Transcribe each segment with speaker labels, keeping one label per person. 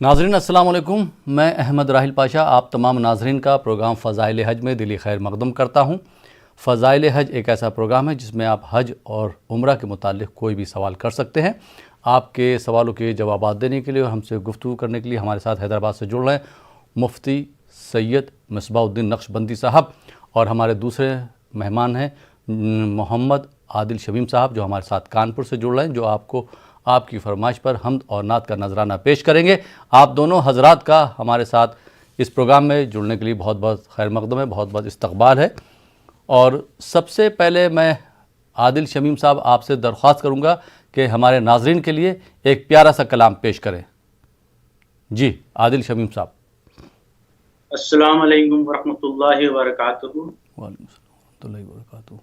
Speaker 1: ناظرین السلام علیکم، میں احمد راحل پاشا آپ تمام ناظرین کا پروگرام فضائل حج میں دلی خیر مقدم کرتا ہوں۔ فضائل حج ایک ایسا پروگرام ہے جس میں آپ حج اور عمرہ کے متعلق کوئی بھی سوال کر سکتے ہیں۔ آپ کے سوالوں کے جوابات دینے کے لیے اور ہم سے گفتگو کرنے کے لیے ہمارے ساتھ حیدرآباد سے جڑ رہے ہیں مفتی سید مصباح الدین نقشبندی صاحب، اور ہمارے دوسرے مہمان ہیں محمد عادل شمیم صاحب جو ہمارے ساتھ کانپور سے جڑ رہے ہیں، جو آپ کو آپ کی فرمائش پر حمد اور نعت کا نذرانہ پیش کریں گے۔ آپ دونوں حضرات کا ہمارے ساتھ اس پروگرام میں جڑنے کے لیے بہت بہت خیر مقدم ہے، بہت بہت استقبال ہے۔ اور سب سے پہلے میں عادل شمیم صاحب آپ سے درخواست کروں گا کہ ہمارے ناظرین کے لیے ایک پیارا سا کلام پیش کریں۔ جی عادل شمیم صاحب۔
Speaker 2: السلام علیکم ورحمۃ اللہ وبرکاتہ۔
Speaker 1: وعلیکم السلام ورحمۃ اللہ وبرکاتہ۔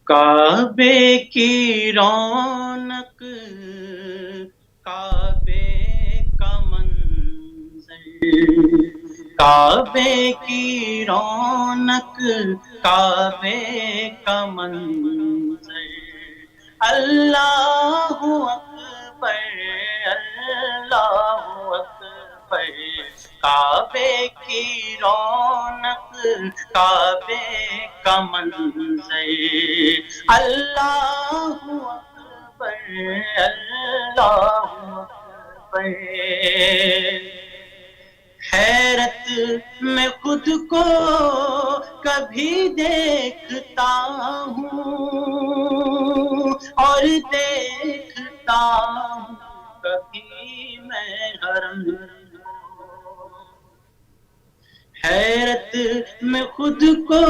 Speaker 2: کعبے کی رونق، کعبے کا منظر، کعبے کی رونق، کعبے کا منظر، اللہ اکبر اللہ اکبر، کعبے کی رونق، کعبے کا منظر، اللہ اکبر اللہ اکبر۔ حیرت میں خود کو کبھی دیکھتا ہوں اور دیکھتا ہوں کبھی میں حرم، حیرت میں خود کو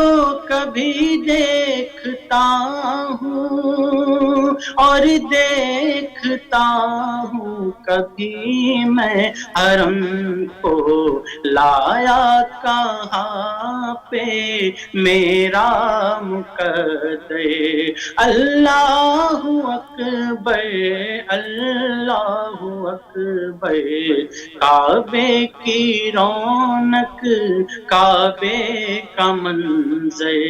Speaker 2: کبھی دیکھتا ہوں اور دیکھتا ہوں کبھی میں حرم کو، لایا کہاں پہ میرا مقدر، اللہ اکبر اللہ اکبر، کعبے کی رونق، کعبے کا منظر،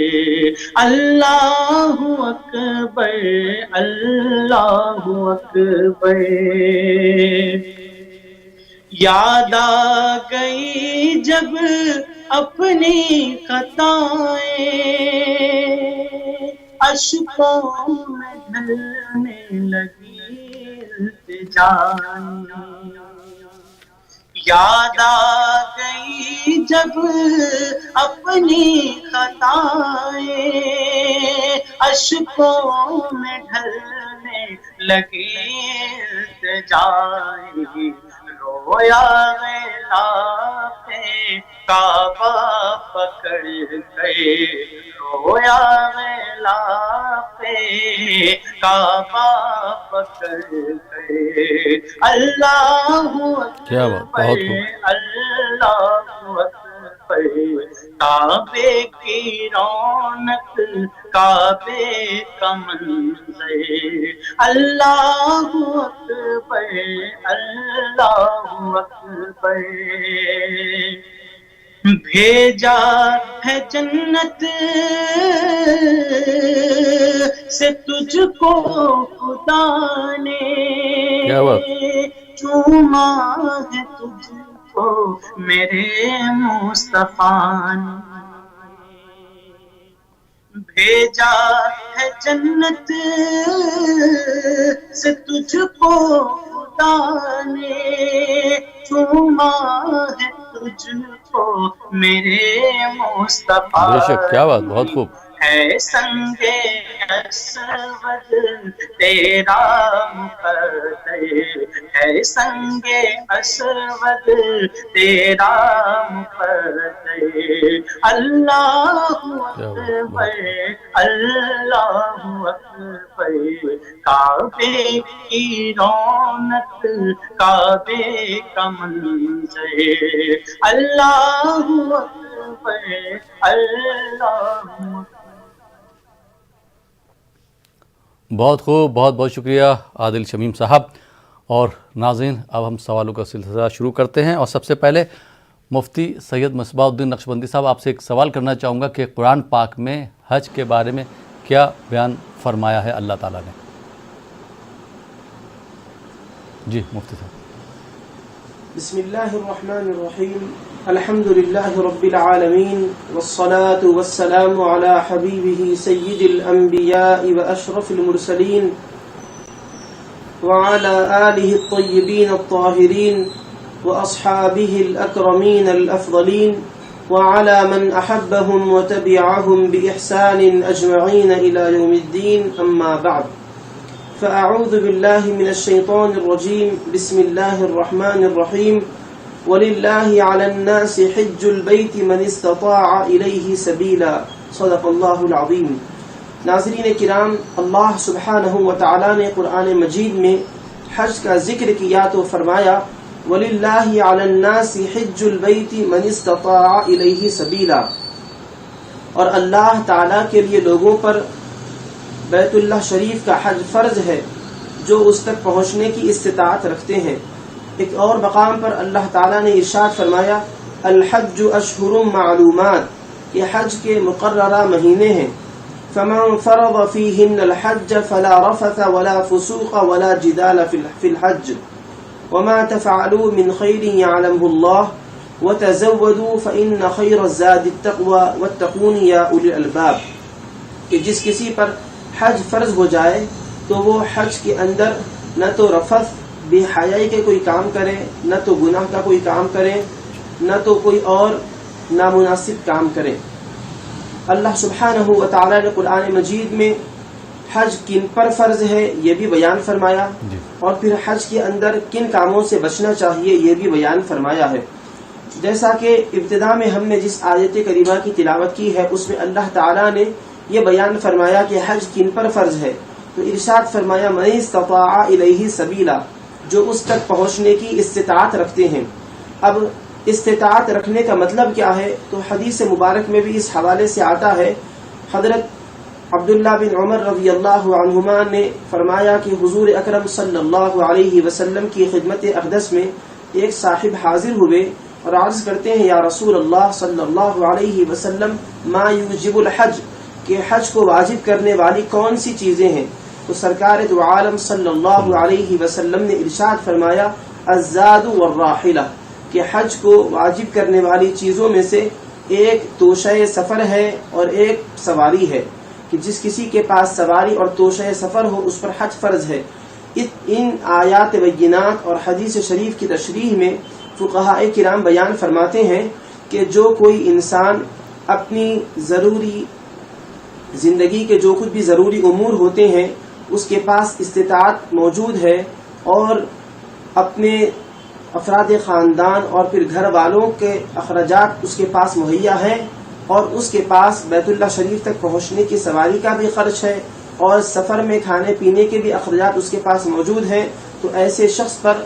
Speaker 2: اللہ اکبر اللہ اکبر۔ یاد آ گئی جب اپنی خطائیں، اشکوں میں ڈھلنے لگی التجائیں، یاد آ گئی جب اپنی خطائیں، اشکوں میں ڈھلنے لگی التجائیں، رویا غیلا پہ کعبہ پکڑ گئے، رویا غیلا پہ کعبہ پکڑ گئے، اللہ
Speaker 1: کیا بات، بہت خوب۔
Speaker 2: اللہ اکبر، کعبے کی رونق، کعبے کا منظر، اللہ اکبر اللہ اکبر۔ بھیجا ہے جنت سے تجھ کو خدا نے،
Speaker 1: کیا بات،
Speaker 2: چوما ہے تجھ کو میرے مصطفیٰ نے، بھیجا ہے جنت سے تجھ کو خدا نے، چوما ہے تجھ کو میرے مصطفیٰ
Speaker 1: بے شک، کیا بات، بہت خوب۔
Speaker 2: ہے سنگ اسود تیرا مقدر، ہے سنگ اسود تیرا مقدر، اللہ اکبر اللہ اکبر، کعبے کی رونق، کعبے کا منظر، اللہ اکبر اللہ اکبر۔
Speaker 1: بہت خوب، بہت بہت شکریہ عادل شمیم صاحب۔ اور ناظرین اب ہم سوالوں کا سلسلہ شروع کرتے ہیں، اور سب سے پہلے مفتی سید مصباح الدین نقشبندی صاحب آپ سے ایک سوال کرنا چاہوں گا کہ قرآن پاک میں حج کے بارے میں کیا بیان فرمایا ہے اللہ تعالیٰ نے؟ جی مفتی صاحب۔
Speaker 3: بسم اللہ الرحمن الرحیم الحمد للہ رب العالمین والصلاة والسلام علی حبیبہ سید الانبیاء واشرف المرسلین وعلى آلہ الطیبین الطاہرین واصحابہ الاکرمین الافضلین وعلى من احبهم وتبعهم بإحسان اجمعین الى یوم الدین اما بعد فأعوذ بالله من الشيطان الرجيم بسم الله الرحمن الرحيم ولله على الناس حج البيت من استطاع إليه سبيلا صدق الله العظيم. ناظرین کرام، اللہ سبحانہ وتعالی نے قرآن مجید میں حج کا ذکر کیا تو فرمایا وَلِلَّهِ عَلَى النَّاسِ حِجُّ الْبَيْتِ مَنِ اسْتَطَاعَ إِلَيْهِ سَبِيلًا، اور اللہ تعالیٰ کے لیے لوگوں پر بیت اللہ شریف کا حج فرض ہے جو اس تک پہنچنے کی استطاعت رکھتے ہیں. ایک اور مقام پر اللہ تعالیٰ نے ارشاد فرمایا الحج اشہر معلومات، کہ حج کے مقررہ مہینے ہیں. فمن فرض فیہن الحج فلا رفث ولا فسوق ولا جدال فی الحج وما تفعلوا من خیر یعلمہ اللہ وتزودوا فإن خیر الزاد التقوی واتقون یا اولی الالباب، کہ جس کسی پر حج فرض ہو جائے تو وہ حج کے اندر نہ تو رفث بے حیائی کے کوئی کام کرے، نہ تو گناہ کا کوئی کام کرے، نہ تو کوئی اور نامناسب کام کرے. اللہ سبحانہ وتعالی نے قرآن مجید میں حج کن پر فرض ہے یہ بھی بیان فرمایا، اور پھر حج کے اندر کن کاموں سے بچنا چاہیے یہ بھی بیان فرمایا ہے. جیسا کہ ابتدا میں ہم نے جس آیت کریمہ کی تلاوت کی ہے اس میں اللہ تعالی نے یہ بیان فرمایا کہ حج کن پر فرض ہے، تو ارشاد فرمایا من استطاع الیہ سبیلا، جو اس تک پہنچنے کی استطاعت رکھتے ہیں. اب استطاعت رکھنے کا مطلب کیا ہے؟ تو حدیث مبارک میں بھی اس حوالے سے آتا ہے. حضرت عبداللہ بن عمر رضی اللہ عنہما نے فرمایا کہ حضور اکرم صلی اللہ علیہ وسلم کی خدمت اقدس میں ایک صاحب حاضر ہوئے اور عرض کرتے ہیں یا رسول اللہ صلی اللہ علیہ وسلم ما یوجب الحج، کہ حج کو واجب کرنے والی کون سی چیزیں ہیں؟ تو سرکار دو عالم صلی اللہ علیہ وسلم نے ارشاد فرمایا الزاد والراحلہ، کہ حج کو واجب کرنے والی چیزوں میں سے ایک توشہ سفر ہے اور ایک سواری ہے، کہ جس کسی کے پاس سواری اور توشہ سفر ہو اس پر حج فرض ہے. ان آیات بینات اور حدیث شریف کی تشریح میں فقہاء کرام بیان فرماتے ہیں کہ جو کوئی انسان اپنی ضروری زندگی کے جو کچھ بھی ضروری امور ہوتے ہیں اس کے پاس استطاعت موجود ہے اور اپنے افراد خاندان اور پھر گھر والوں کے اخراجات اس کے پاس مہیا ہیں اور اس کے پاس بیت اللہ شریف تک پہنچنے کی سواری کا بھی خرچ ہے اور سفر میں کھانے پینے کے بھی اخراجات اس کے پاس موجود ہیں، تو ایسے شخص پر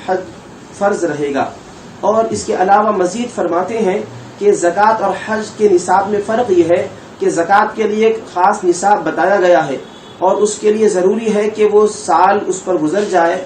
Speaker 3: حج فرض رہے گا. اور اس کے علاوہ مزید فرماتے ہیں کہ زکوٰۃ اور حج کے نصاب میں فرق یہ ہے کہ زکوٰۃ کے لیے ایک خاص نصاب بتایا گیا ہے اور اس کے لیے ضروری ہے کہ وہ سال اس پر گزر جائے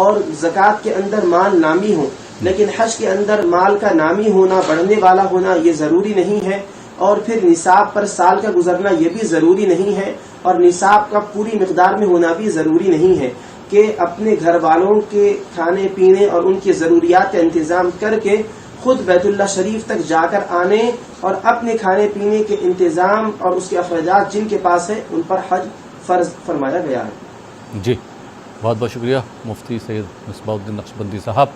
Speaker 3: اور زکوٰۃ کے اندر مال نامی ہو، لیکن حج کے اندر مال کا نامی ہونا، بڑھنے والا ہونا یہ ضروری نہیں ہے، اور پھر نصاب پر سال کا گزرنا یہ بھی ضروری نہیں ہے، اور نصاب کا پوری مقدار میں ہونا بھی ضروری نہیں ہے کہ اپنے گھر والوں کے کھانے پینے اور ان کی ضروریات کا انتظام کر کے خود بیت اللہ شریف تک جا کر آنے اور اپنے کھانے پینے کے انتظام اور اس کے اخراجات جن کے پاس ہے ان پر حج فرض فرمایا گیا ہے.
Speaker 1: جی بہت بہت شکریہ مفتی سید مصباح الدین نقشبندی صاحب.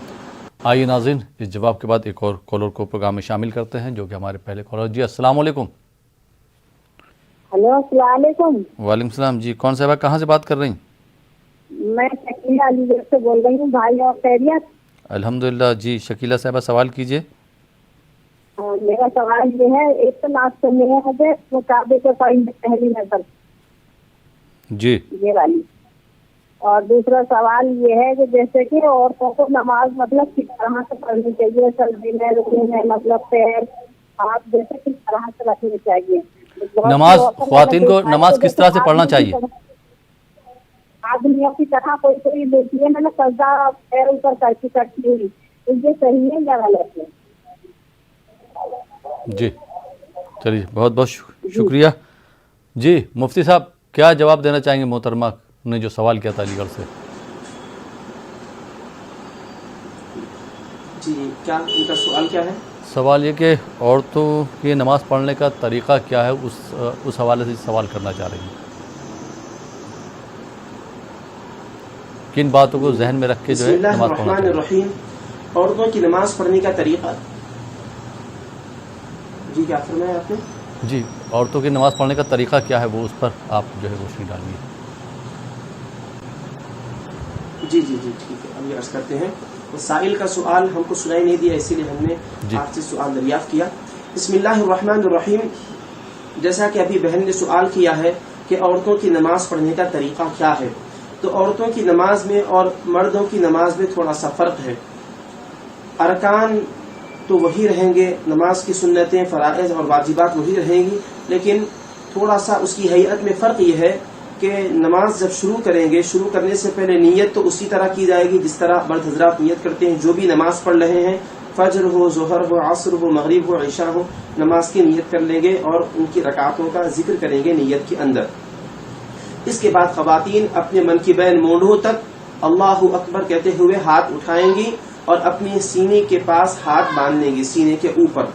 Speaker 1: آئیے ناظرین اس جواب کے بعد ایک اور کالر کو پروگرام میں شامل کرتے ہیں جو کہ ہمارے پہلے کالر. جی السلام علیکم.
Speaker 4: ہلو السلام علیکم.
Speaker 1: وعلیکم السلام. جی کون صاحبہ کہاں سے بات کر رہی ہیں؟
Speaker 4: میں شکیلہ علی گڑھ سے بول رہی ہوں. بھائی اور خیریت؟
Speaker 1: الحمدللہ. جی شکیلہ صاحبہ سوال کیجیے.
Speaker 4: میرا سوال یہ ہے، ایک تو ناز کرنے ہے وہ کعبے کے قریب پہلی نظر
Speaker 1: جی
Speaker 4: یہ والی، اور دوسرا سوال یہ ہے کہ جیسے کہ عورتوں کو نماز مطلب کس طرح سے پڑھنی چاہیے، سجدے میں رکوع میں مطلب پیر ہاتھ جیسے کس طرح سے رکھنی چاہیے؟
Speaker 1: نماز خواتین کو نماز کس طرح سے پڑھنا چاہیے؟
Speaker 4: آدمیوں کی طرح کوئی دیکھی ہے میں نے سجدہ پیر اوپر کرتی ہوئی، یہ صحیح ہے یا غلط ہے؟
Speaker 1: جی چلیے بہت بہت شکریہ. جی مفتی صاحب کیا جواب دینا چاہیں گے محترمہ نے جو سوال کیا تھا علی گڑھ سے؟
Speaker 3: جی کیا ان کا سوال کیا ہے؟
Speaker 1: سوال یہ کہ عورتوں کی نماز پڑھنے کا طریقہ کیا ہے، اس حوالے سے سوال کرنا چاہ رہی ہیں. کن باتوں کو ذہن میں رکھ کے جو
Speaker 3: بسم
Speaker 1: ہے
Speaker 3: اللہ
Speaker 1: نماز پڑھنا
Speaker 3: الرحمن
Speaker 1: چاہیے؟
Speaker 3: الرحیم. عورتوں کی نماز پڑھنے کا طریقہ. جی کیا فرمایا آپ نے؟
Speaker 1: جی عورتوں کی نماز پڑھنے کا طریقہ کیا ہے، وہ اس پر آپ جو ہے روشنی ڈالیے.
Speaker 3: جی ٹھیک ہے، ابھی عرض کرتے ہیں. سائل کا سوال ہم کو سنائی نہیں دیا، اسی لیے ہم نے آپ سے سوال دریافت کیا. بسم اللہ الرحمن الرحیم. جیسا کہ ابھی بہن نے سوال کیا ہے کہ عورتوں کی نماز پڑھنے کا طریقہ کیا ہے، تو عورتوں کی نماز میں اور مردوں کی نماز میں تھوڑا سا فرق ہے. ارکان تو وہی رہیں گے، نماز کی سنتیں، فرائض اور واجبات وہی رہیں گی، لیکن تھوڑا سا اس کی ہیئت میں فرق یہ ہے کہ نماز جب شروع کریں گے، شروع کرنے سے پہلے نیت تو اسی طرح کی جائے گی جس طرح مرد حضرات نیت کرتے ہیں. جو بھی نماز پڑھ رہے ہیں، فجر ہو، ظہر ہو، عصر ہو، مغرب ہو، عشاء ہو، نماز کی نیت کر لیں گے اور ان کی رکعتوں کا ذکر کریں گے نیت کے اندر. اس کے بعد خواتین اپنے منکبین مونڈھوں تک اللہ اکبر کہتے ہوئے ہاتھ اٹھائیں گی اور اپنی سینے کے پاس ہاتھ باندھ لیں گی، سینے کے اوپر.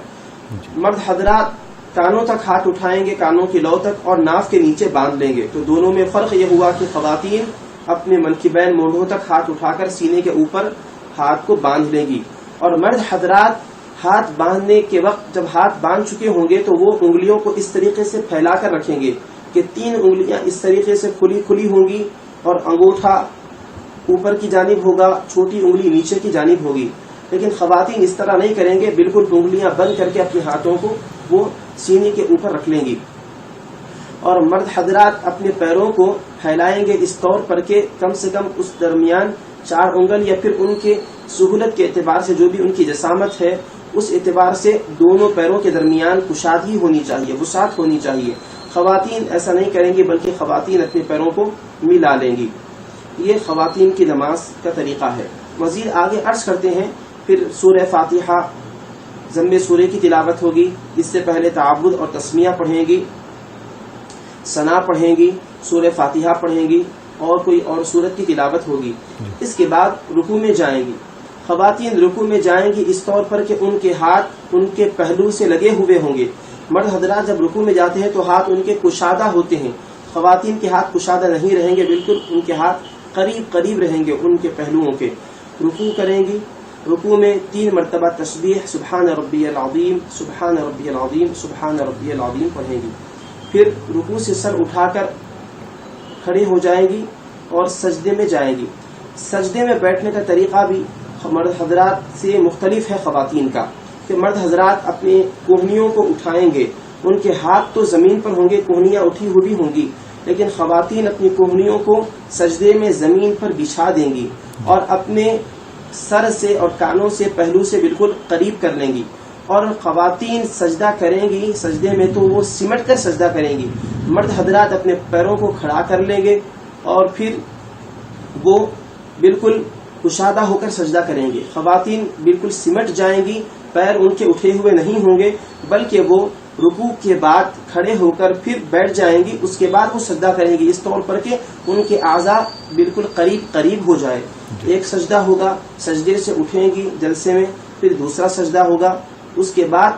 Speaker 3: مرد حضرات کانوں تک ہاتھ اٹھائیں گے، کانوں کی لو تک، اور ناف کے نیچے باندھ لیں گے. تو دونوں میں فرق یہ ہوا کہ خواتین اپنے منکبین مونڈھوں تک ہاتھ اٹھا کر سینے کے اوپر ہاتھ کو باندھ لیں گی، اور مرد حضرات ہاتھ باندھنے کے وقت جب ہاتھ باندھ چکے ہوں گے تو وہ انگلیوں کو اس طریقے سے پھیلا کر رکھیں گے کہ 3 انگلیاں اس طریقے سے کھلی ہوں گی اور انگوٹھا اوپر کی جانب ہوگا، چھوٹی انگلی نیچے کی جانب ہوگی. لیکن خواتین اس طرح نہیں کریں گے، بالکل انگلیاں بند کر کے اپنے ہاتھوں کو وہ سینے کے اوپر رکھ لیں گی. اور مرد حضرات اپنے پیروں کو پھیلائیں گے اس طور پر کہ کم سے کم اس درمیان 4 انگل یا پھر ان کے سہولت کے اعتبار سے جو بھی ان کی جسامت ہے اس اعتبار سے دونوں پیروں کے درمیان کشادگی ہونی چاہیے، وسعت ہونی چاہیے. خواتین ایسا نہیں کریں گی بلکہ خواتین اپنے پیروں کو ملا لیں گی. یہ خواتین کی نماز کا طریقہ ہے. مزید آگے عرض کرتے ہیں. پھر سورہ فاتحہ ضم سورہ کی تلاوت ہوگی. اس سے پہلے تعبد اور تسمیہ پڑھیں گی، ثنا پڑھیں گی، سورہ فاتحہ پڑھیں گی اور کوئی اور سورت کی تلاوت ہوگی. اس کے بعد رکوع میں جائیں گی. خواتین رکوع میں جائیں گی اس طور پر کہ ان کے ہاتھ ان کے پہلو سے لگے ہوئے ہوں گے. مرد حضرات جب رکوع میں جاتے ہیں تو ہاتھ ان کے کشادہ ہوتے ہیں، خواتین کے ہاتھ کشادہ نہیں رہیں گے، بالکل ان کے ہاتھ قریب رہیں گے ان کے پہلوؤں کے. رکوع کریں گی. رکوع میں 3 مرتبہ تسبیح سبحان ربی العظیم، سبحان ربی العظیم، سبحان ربی العظیم پڑھیں گی. پھر رکوع سے سر اٹھا کر کھڑے ہو جائیں گی اور سجدے میں جائیں گی. سجدے میں بیٹھنے کا طریقہ بھی مرد حضرات سے مختلف ہے خواتین کا، کہ مرد حضرات اپنے کوہنیوں کو اٹھائیں گے، ان کے ہاتھ تو زمین پر ہوں گے، کوہنیاں اٹھی ہوئی ہوں گی، لیکن خواتین اپنی کوہنیوں کو سجدے میں زمین پر بچھا دیں گی اور اپنے سر سے اور کانوں سے پہلو سے بالکل قریب کر لیں گی. اور خواتین سجدہ کریں گی، سجدے میں تو وہ سمٹ کر سجدہ کریں گی. مرد حضرات اپنے پیروں کو کھڑا کر لیں گے اور پھر وہ بالکل کشادہ ہو کر سجدہ کریں گے. خواتین بالکل سمٹ جائیں گی، پیر ان کے اٹھے ہوئے نہیں ہوں گے، بلکہ وہ رکوع کے بعد کھڑے ہو کر پھر بیٹھ جائیں گی. اس کے بعد وہ سجدہ کریں گی اس طور پر کہ ان کے اعضاء بالکل قریب ہو جائے. ایک سجدہ ہوگا، سجدے سے اٹھیں گی جلسے میں، پھر دوسرا سجدہ ہوگا، اس کے بعد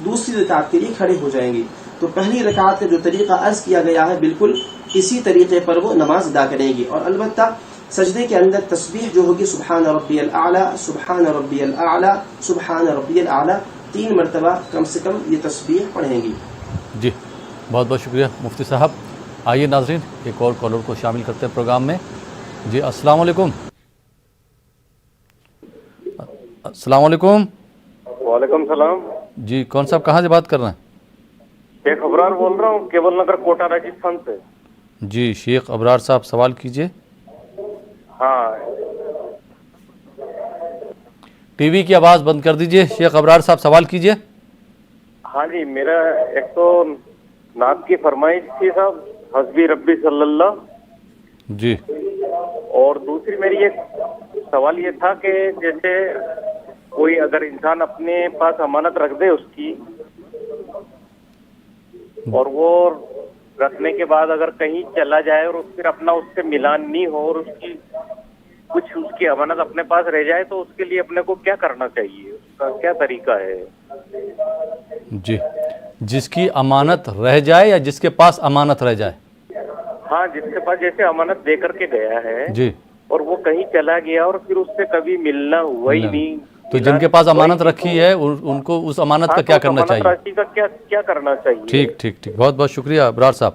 Speaker 3: دوسری رکعت کے لیے کھڑے ہو جائیں گی. تو پہلی رکعت کا جو طریقہ عرض کیا گیا ہے بالکل اسی طریقے پر وہ نماز ادا کریں گی. اور البتہ سجدے کے اندر تسبیح جو ہوگی سبحان ربی الاعلی، سبحان ربی الاعلی، سبحان ربی الاعلی 3 مرتبہ کم سے کم یہ تسبیح پڑھیں گی.
Speaker 1: جی بہت بہت شکریہ مفتی صاحب. آئیے ناظرین ایک اور کالر کو شامل کرتے ہیں پروگرام میں. جی السلام علیکم. السلام علیکم.
Speaker 5: وعلیکم السلام.
Speaker 1: جی کون صاحب کہاں سے بات کر رہے ہیں؟
Speaker 5: شیخ ابرار بول رہا ہوں، کیبل نگر کوٹا راجستھان سے.
Speaker 1: جی شیخ ابرار صاحب سوال کیجئے.
Speaker 5: ہاں
Speaker 1: ٹی وی کی آواز بند کر دیجئے. شیخ ابرار صاحب سوال کیجئے.
Speaker 5: ہاں جی، میرا ایک تو نعت کی فرمائش تھی صاحب، حسبی ربی صلی اللہ.
Speaker 1: جی.
Speaker 5: اور دوسری میری ایک سوال یہ تھا کہ جیسے کوئی اگر انسان اپنے پاس امانت رکھ دے اس کی، اور وہ رکھنے کے بعد اگر کہیں چلا جائے اور پھر اپنا اس سے ملان نہیں ہو اور اس کی کچھ اس کی امانت اپنے پاس رہ جائے تو اس کے لیے اپنے کو کیا کرنا چاہیے, اس کا کیا طریقہ ہے؟
Speaker 1: جی, جس کی امانت رہ جائے یا جس کے پاس امانت رہ جائے؟
Speaker 5: ہاں, جس کے پاس جیسے امانت دے کر کے گیا ہے
Speaker 1: جی,
Speaker 5: اور وہ کہیں چلا گیا اور پھر اس سے کبھی ملنا ہوا ہی نہیں,
Speaker 1: تو جن کے پاس امانت رکھی ہے ان کو اس امانت کا کیا کرنا چاہیے؟
Speaker 5: راشی کا کیا کرنا چاہیے؟
Speaker 1: ٹھیک ٹھیک ٹھیک, بہت بہت شکریہ ابرار صاحب.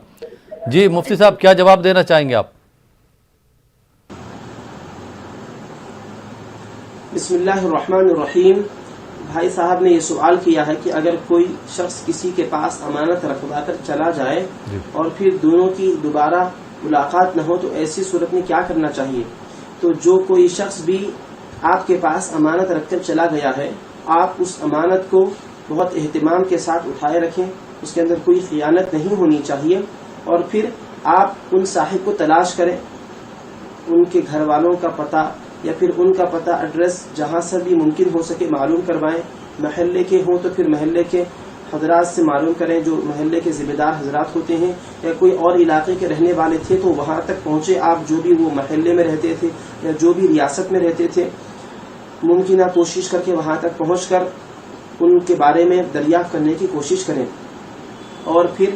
Speaker 1: جی مفتی صاحب, کیا جواب دینا چاہیں گے آپ؟
Speaker 3: بسم اللہ الرحمن الرحیم. بھائی صاحب نے یہ سوال کیا ہے کہ اگر کوئی شخص کسی کے پاس امانت رکھوا کر چلا جائے اور پھر دونوں کی دوبارہ ملاقات نہ ہو تو ایسی صورت میں کیا کرنا چاہیے؟ تو جو کوئی شخص بھی آپ کے پاس امانت رکھ کر چلا گیا ہے, آپ اس امانت کو بہت اہتمام کے ساتھ اٹھائے رکھیں, اس کے اندر کوئی خیانت نہیں ہونی چاہیے, اور پھر آپ ان صاحب کو تلاش کریں, ان کے گھر والوں کا پتہ یا پھر ان کا پتہ ایڈریس جہاں سے بھی ممکن ہو سکے معلوم کروائیں. محلے کے ہوں تو پھر محلے کے حضرات سے معلوم کریں, جو محلے کے ذمہ دار حضرات ہوتے ہیں, یا کوئی اور علاقے کے رہنے والے تھے تو وہاں تک پہنچے آپ, جو بھی وہ محلے میں رہتے تھے یا جو بھی ریاست میں رہتے تھے, ممکنہ کوشش کر کے وہاں تک پہنچ کر ان کے بارے میں دریافت کرنے کی کوشش کریں, اور پھر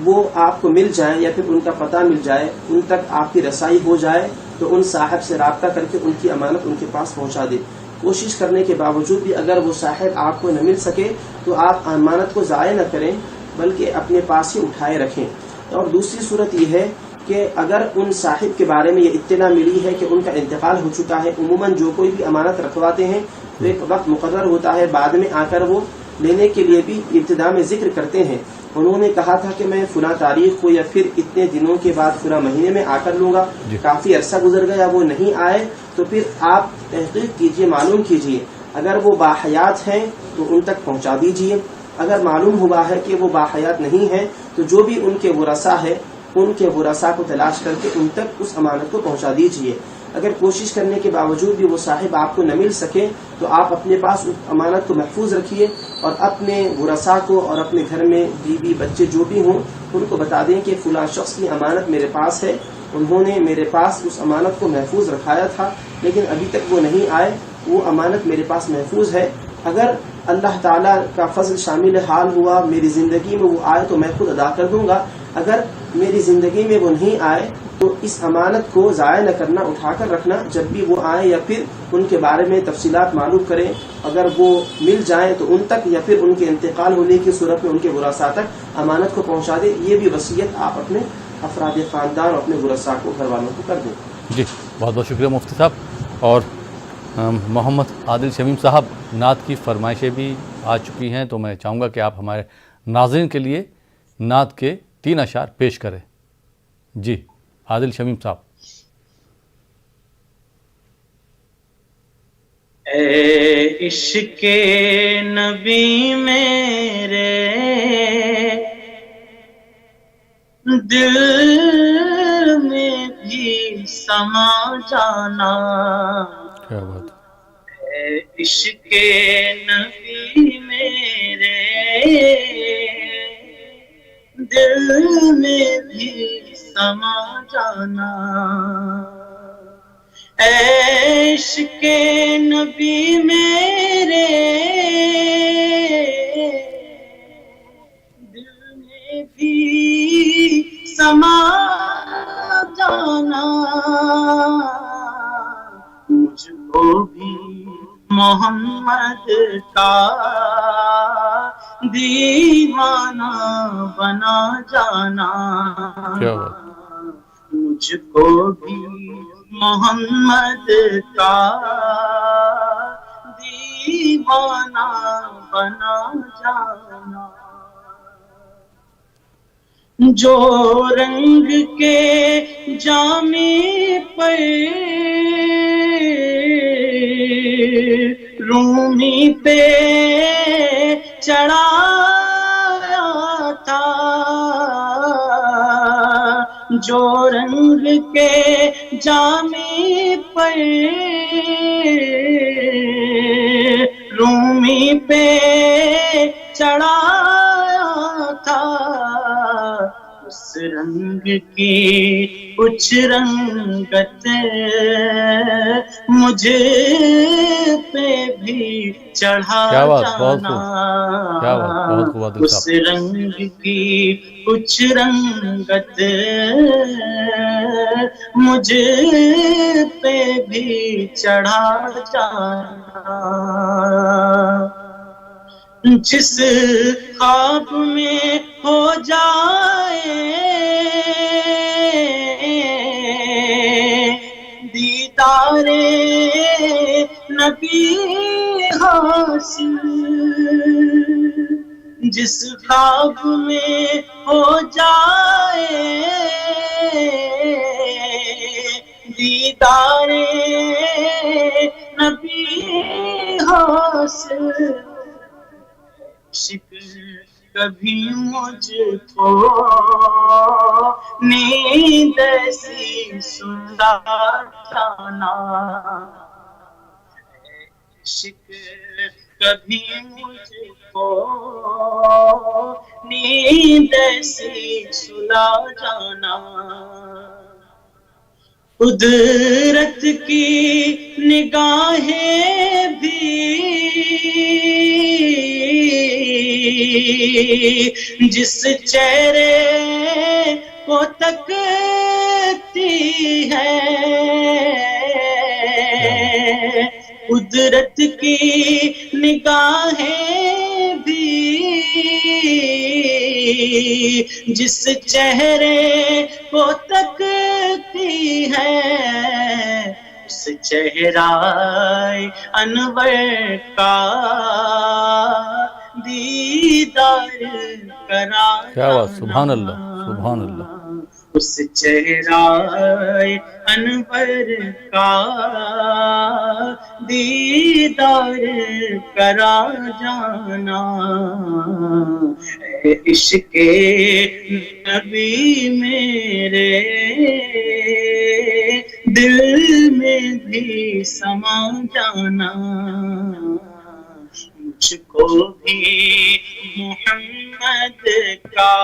Speaker 3: وہ آپ کو مل جائیں یا پھر ان کا پتہ مل جائے, ان تک آپ کی رسائی ہو جائے تو ان صاحب سے رابطہ کر کے ان کی امانت ان کے پاس پہنچا دیں. کوشش کرنے کے باوجود بھی اگر وہ صاحب آپ کو نہ مل سکے تو آپ امانت کو ضائع نہ کریں بلکہ اپنے پاس ہی اٹھائے رکھیں. اور دوسری صورت یہ ہے کہ اگر ان صاحب کے بارے میں یہ اطلاع ملی ہے کہ ان کا انتقال ہو چکا ہے, عموماً جو کوئی بھی امانت رکھواتے ہیں تو ایک وقت مقرر ہوتا ہے, بعد میں آ کر وہ لینے کے لیے بھی ابتدا میں ذکر کرتے ہیں. انہوں نے کہا تھا کہ میں فلاں تاریخ کو یا پھر اتنے دنوں کے بعد فلاں مہینے میں آ کر لوں گا, کافی عرصہ گزر گیا وہ نہیں آئے, تو پھر آپ تحقیق کیجئے, معلوم کیجئے, اگر وہ باحیات ہیں تو ان تک پہنچا دیجئے, اگر معلوم ہوا ہے کہ وہ باحیات نہیں ہیں تو جو بھی ان کے ورثاء ہے ان کے ورثاء کو تلاش کر کے ان تک اس امانت کو پہنچا دیجئے. اگر کوشش کرنے کے باوجود بھی وہ صاحب آپ کو نہ مل سکے تو آپ اپنے پاس اس امانت کو محفوظ رکھیے, اور اپنے ورثاء کو اور اپنے گھر میں بیوی بچے جو بھی ہوں ان کو بتا دیں کہ فلاں شخص کی امانت میرے پاس ہے, انہوں نے میرے پاس اس امانت کو محفوظ رکھایا تھا لیکن ابھی تک وہ نہیں آئے, وہ امانت میرے پاس محفوظ ہے, اگر اللہ تعالیٰ کا فضل شامل حال ہوا میری زندگی میں وہ آئے تو میں خود ادا کر دوں گا, اگر میری زندگی میں وہ نہیں آئے تو اس امانت کو ضائع نہ کرنا, اٹھا کر رکھنا, جب بھی وہ آئیں یا پھر ان کے بارے میں تفصیلات معلوم کریں, اگر وہ مل جائیں تو ان تک یا پھر ان کے انتقال ہونے کی صورت میں ان کے ورثاء تک امانت کو پہنچا دیں. یہ بھی وصیت آپ اپنے افراد خاندان اور اپنے ورثاء کو, گھر والوں کو کر دیں.
Speaker 1: جی بہت بہت شکریہ مفتی صاحب. اور محمد عادل شمیم صاحب, نعت کی فرمائشیں بھی آ چکی ہیں تو میں چاہوں گا کہ آپ ہمارے ناظرین کے لیے نعت کے 3 اشعار پیش کریں. جی عادل شمیم صاحب.
Speaker 2: اے عشق نبی میرے دل میں بھی سما جانا,
Speaker 1: کیا بات,
Speaker 2: اے عشق نبی میرے دل میں بھی سما جانا, اے عشق نبی میرے دل میں بھی سما جانا, مجھ کو بھی محمد کا دیوانہ بنا جانا,
Speaker 1: کیا بات,
Speaker 2: مجھ کو بھی محمد کا دیوانہ بنا جانا. جو رنگ کے جامے پر رومی پہ چڑھایا تھا, جو رنگ کے جامے پر رومی پہ چڑھایا تھا, اس رنگ کی کچھ رنگت مجھے پہ بھی چڑھا
Speaker 1: کیا بات، بہت
Speaker 2: جانا،
Speaker 1: خوب، کیا بات، بہت خوب عادل
Speaker 2: اس
Speaker 1: صاحب۔
Speaker 2: رنگ کی کچھ رنگت مجھے پہ بھی چڑھا جانا، جس خواب میں ہو جائے دیدار نبی حاصل، جس خواب میں ہو جائے دیدار نبی حاصل، کبھی مجھ کو نیند ایسی سلا جانا، عشق کبھی مجھ کو نیند ایسی سلا جانا، قدرت کی نگاہیں بھی جس چہرے کو تکتی ہے، قدرت کی نگاہیں بھی جس چہرے کو تکتی ہے، اس چہرہ انور کا دیدار کرا
Speaker 1: کیا بات،
Speaker 2: جانا،
Speaker 1: سبحان اللہ، سبحان اللہ۔
Speaker 2: اس چہرہ انور کا دیدار کرا جانا، اے عشق نبی میرے دل میں بھی سما جانا، مجھ کو بھی محمد کا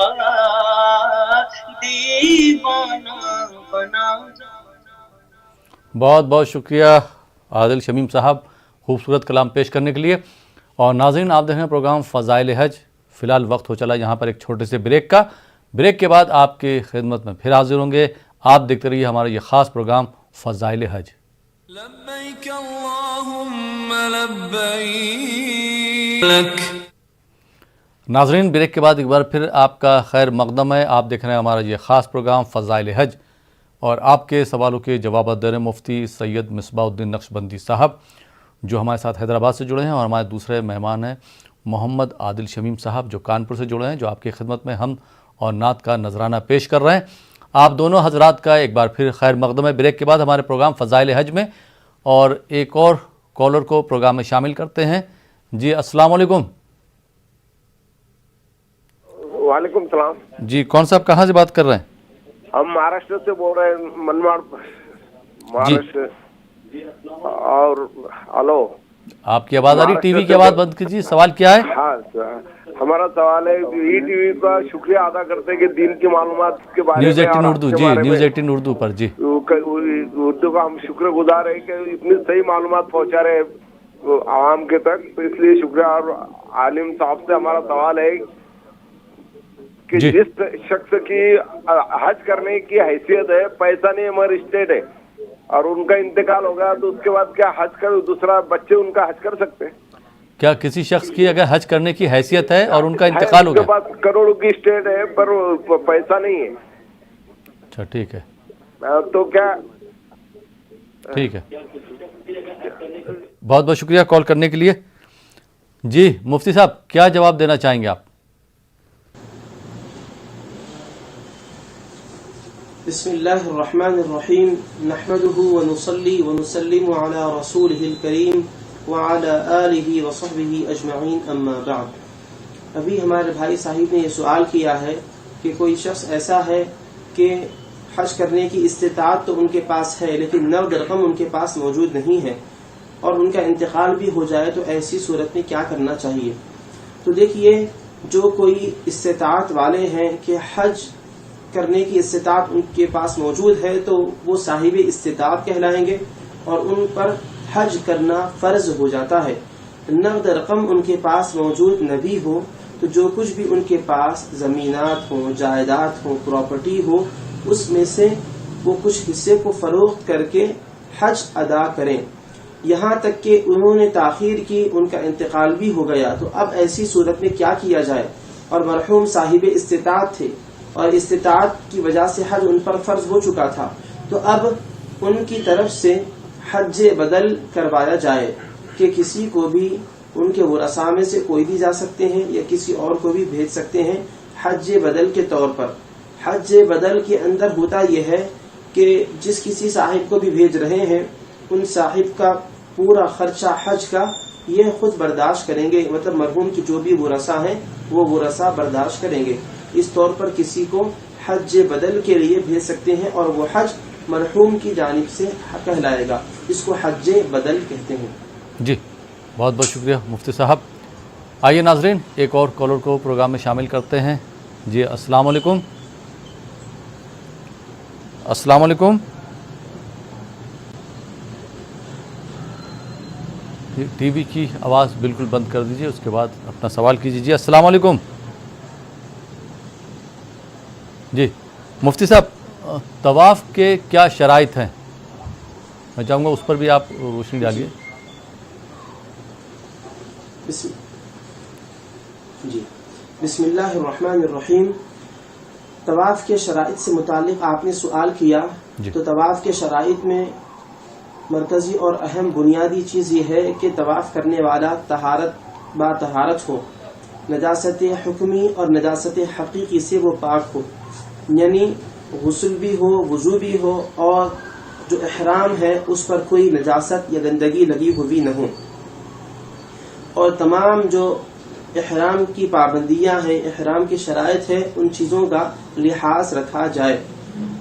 Speaker 2: دیوانہ بنا جانا۔
Speaker 1: بہت بہت شکریہ عادل شمیم صاحب خوبصورت کلام پیش کرنے کے لیے۔ اور ناظرین، آپ دیکھ رہے ہیں پروگرام فضائل حج۔ فی الحال وقت ہو چلا یہاں پر ایک چھوٹے سے بریک کا۔ بریک کے بعد آپ کی خدمت میں پھر حاضر ہوں گے۔ آپ دیکھتے رہیے ہمارا یہ خاص پروگرام فضائل حج۔
Speaker 6: لبیک اللہم لبیک۔
Speaker 1: ناظرین، بریک کے بعد ایک بار پھر آپ کا خیر مقدم ہے۔ آپ دیکھ رہے ہیں ہمارا یہ خاص پروگرام فضائل حج، اور آپ کے سوالوں کے جوابات دے رہے ہیں مفتی سید مصباح الدین نقشبندی صاحب، جو ہمارے ساتھ حیدرآباد سے جڑے ہیں، اور ہمارے دوسرے مہمان ہیں محمد عادل شمیم صاحب، جو کانپور سے جڑے ہیں، جو آپ کی خدمت میں حمد اور نعت کا نذرانہ پیش کر رہے ہیں۔ آپ دونوں حضرات کا ایک بار پھر خیر مقدم ہے۔ بریک کے بعد ہمارے پروگرام فضائل حج میں، اور ایک اور کالر کو پروگرام میں شامل کرتے ہیں۔ جی السلام علیکم۔
Speaker 7: وعلیکم السلام
Speaker 1: جی کون صاحب کہاں سے بات کر رہے ہیں؟
Speaker 7: ہم مہاراشٹر سے بول رہے ہیں، منماڑ مہاراشٹر۔ اور ہلو،
Speaker 1: آپ کی آواز آ رہی؟ ٹی وی کی آواز بند کیجیے۔ سوال کیا ہے؟
Speaker 7: ہاں، ہمارا سوال ہے ای ٹی وی کا شکریہ ادا کرتے ہیں کہ دین کی معلومات کے بارے میں،
Speaker 1: نیوز 18 اردو، جی نیوز 18 اردو پر، جی
Speaker 7: اردو کا ہم شکر گزار ہیں کہ اتنی صحیح معلومات پہنچا رہے عوام کے تک، تو اس لیے شکریہ۔ اور عالم صاحب سے ہمارا سوال ہے کہ جس شخص کی حج کرنے کی حیثیت ہے، پیسہ نہیں مگر اسٹیٹ ہے، اور ان کا انتقال ہو گیا، تو اس کے بعد کیا حج کر دوسرا بچے ان کا حج کر سکتے ہیں؟
Speaker 1: کیا کسی شخص کی اگر حج کرنے کی حیثیت ہے اور ان کا انتقال ہو
Speaker 7: ان کے
Speaker 1: گیا؟
Speaker 7: پاس کروڑوں کی اسٹیٹ ہے پر پیسہ نہیں ہے،
Speaker 1: اچھا ٹھیک ہے،
Speaker 7: تو کیا؟
Speaker 1: ٹھیک ہے، بہت بہت شکریہ کال کرنے کے لیے۔ جی مفتی صاحب کیا جواب دینا چاہیں گے آپ؟
Speaker 3: بسم اللہ الرحمن الرحیم، نحمده ونصلي ونسلم على رسوله الکریم وعلى آلہ وصحبہ اجمعین، اما بعد۔ ابھی ہمارے بھائی صاحب نے یہ سوال کیا ہے کہ کوئی شخص ایسا ہے کہ حج کرنے کی استطاعت تو ان کے پاس ہے لیکن نقد رقم ان کے پاس موجود نہیں ہے، اور ان کا انتقال بھی ہو جائے، تو ایسی صورت میں کیا کرنا چاہیے؟ تو دیکھیے، جو کوئی استطاعت والے ہیں کہ حج کرنے کی استطاعت ان کے پاس موجود ہے تو وہ صاحب استطاعت کہلائیں گے اور ان پر حج کرنا فرض ہو جاتا ہے۔ نقد رقم ان کے پاس موجود نہ بھی ہو تو جو کچھ بھی ان کے پاس زمینات ہوں، جائیداد ہوں، پراپرٹی ہو، اس میں سے وہ کچھ حصے کو فروخت کر کے حج ادا کریں۔ یہاں تک کہ انہوں نے تاخیر کی، ان کا انتقال بھی ہو گیا، تو اب ایسی صورت میں کیا کیا جائے؟ اور مرحوم صاحب استطاعت تھے اور استطاعت کی وجہ سے حج ان پر فرض ہو چکا تھا، تو اب ان کی طرف سے حج بدل کروایا جائے کہ کسی کو بھی ان کے ورثاء میں سے کوئی بھی جا سکتے ہیں یا کسی اور کو بھی بھیج سکتے ہیں حج بدل کے طور پر۔ حج بدل کے اندر ہوتا یہ ہے کہ جس کسی صاحب کو بھی بھیج رہے ہیں ان صاحب کا پورا خرچہ حج کا یہ خود برداشت کریں گے، مطلب مرحوم کی جو بھی ورثاء ہیں وہ ورثاء برداشت کریں گے۔ اس طور پر کسی کو حج بدل کے لیے بھیج سکتے ہیں اور وہ حج مرحوم کی جانب سے کہلائے گا، اس کو حج بدل کہتے ہیں۔
Speaker 1: جی بہت بہت شکریہ مفتی صاحب۔ آئیے ناظرین ایک اور کالر کو پروگرام میں شامل کرتے ہیں۔ جی السلام علیکم۔ السلام علیکم۔ ٹی وی کی آواز بالکل بند کر دیجیے، اس کے بعد اپنا سوال کیجیے۔ جی السلام علیکم۔ جی مفتی صاحب، طواف کے کیا شرائط ہیں؟ میں چاہوں گا اس پر بھی آپ روشنی ڈالیے۔
Speaker 3: جی بسم اللہ الرحمن الرحیم۔ طواف کے شرائط سے متعلق آپ نے سوال کیا، تو طواف کے شرائط میں مرکزی اور اہم بنیادی چیز یہ ہے کہ طواف کرنے والا طہارت ہو، نجاست حکمی اور نجاست حقیقی سے وہ پاک ہو، یعنی غسل بھی ہو، وضو بھی ہو، اور جو احرام ہے اس پر کوئی نجاست یا گندگی لگی ہوئی نہ ہو، اور تمام جو احرام کی پابندیاں ہیں، احرام کی شرائط ہے، ان چیزوں کا لحاظ رکھا جائے،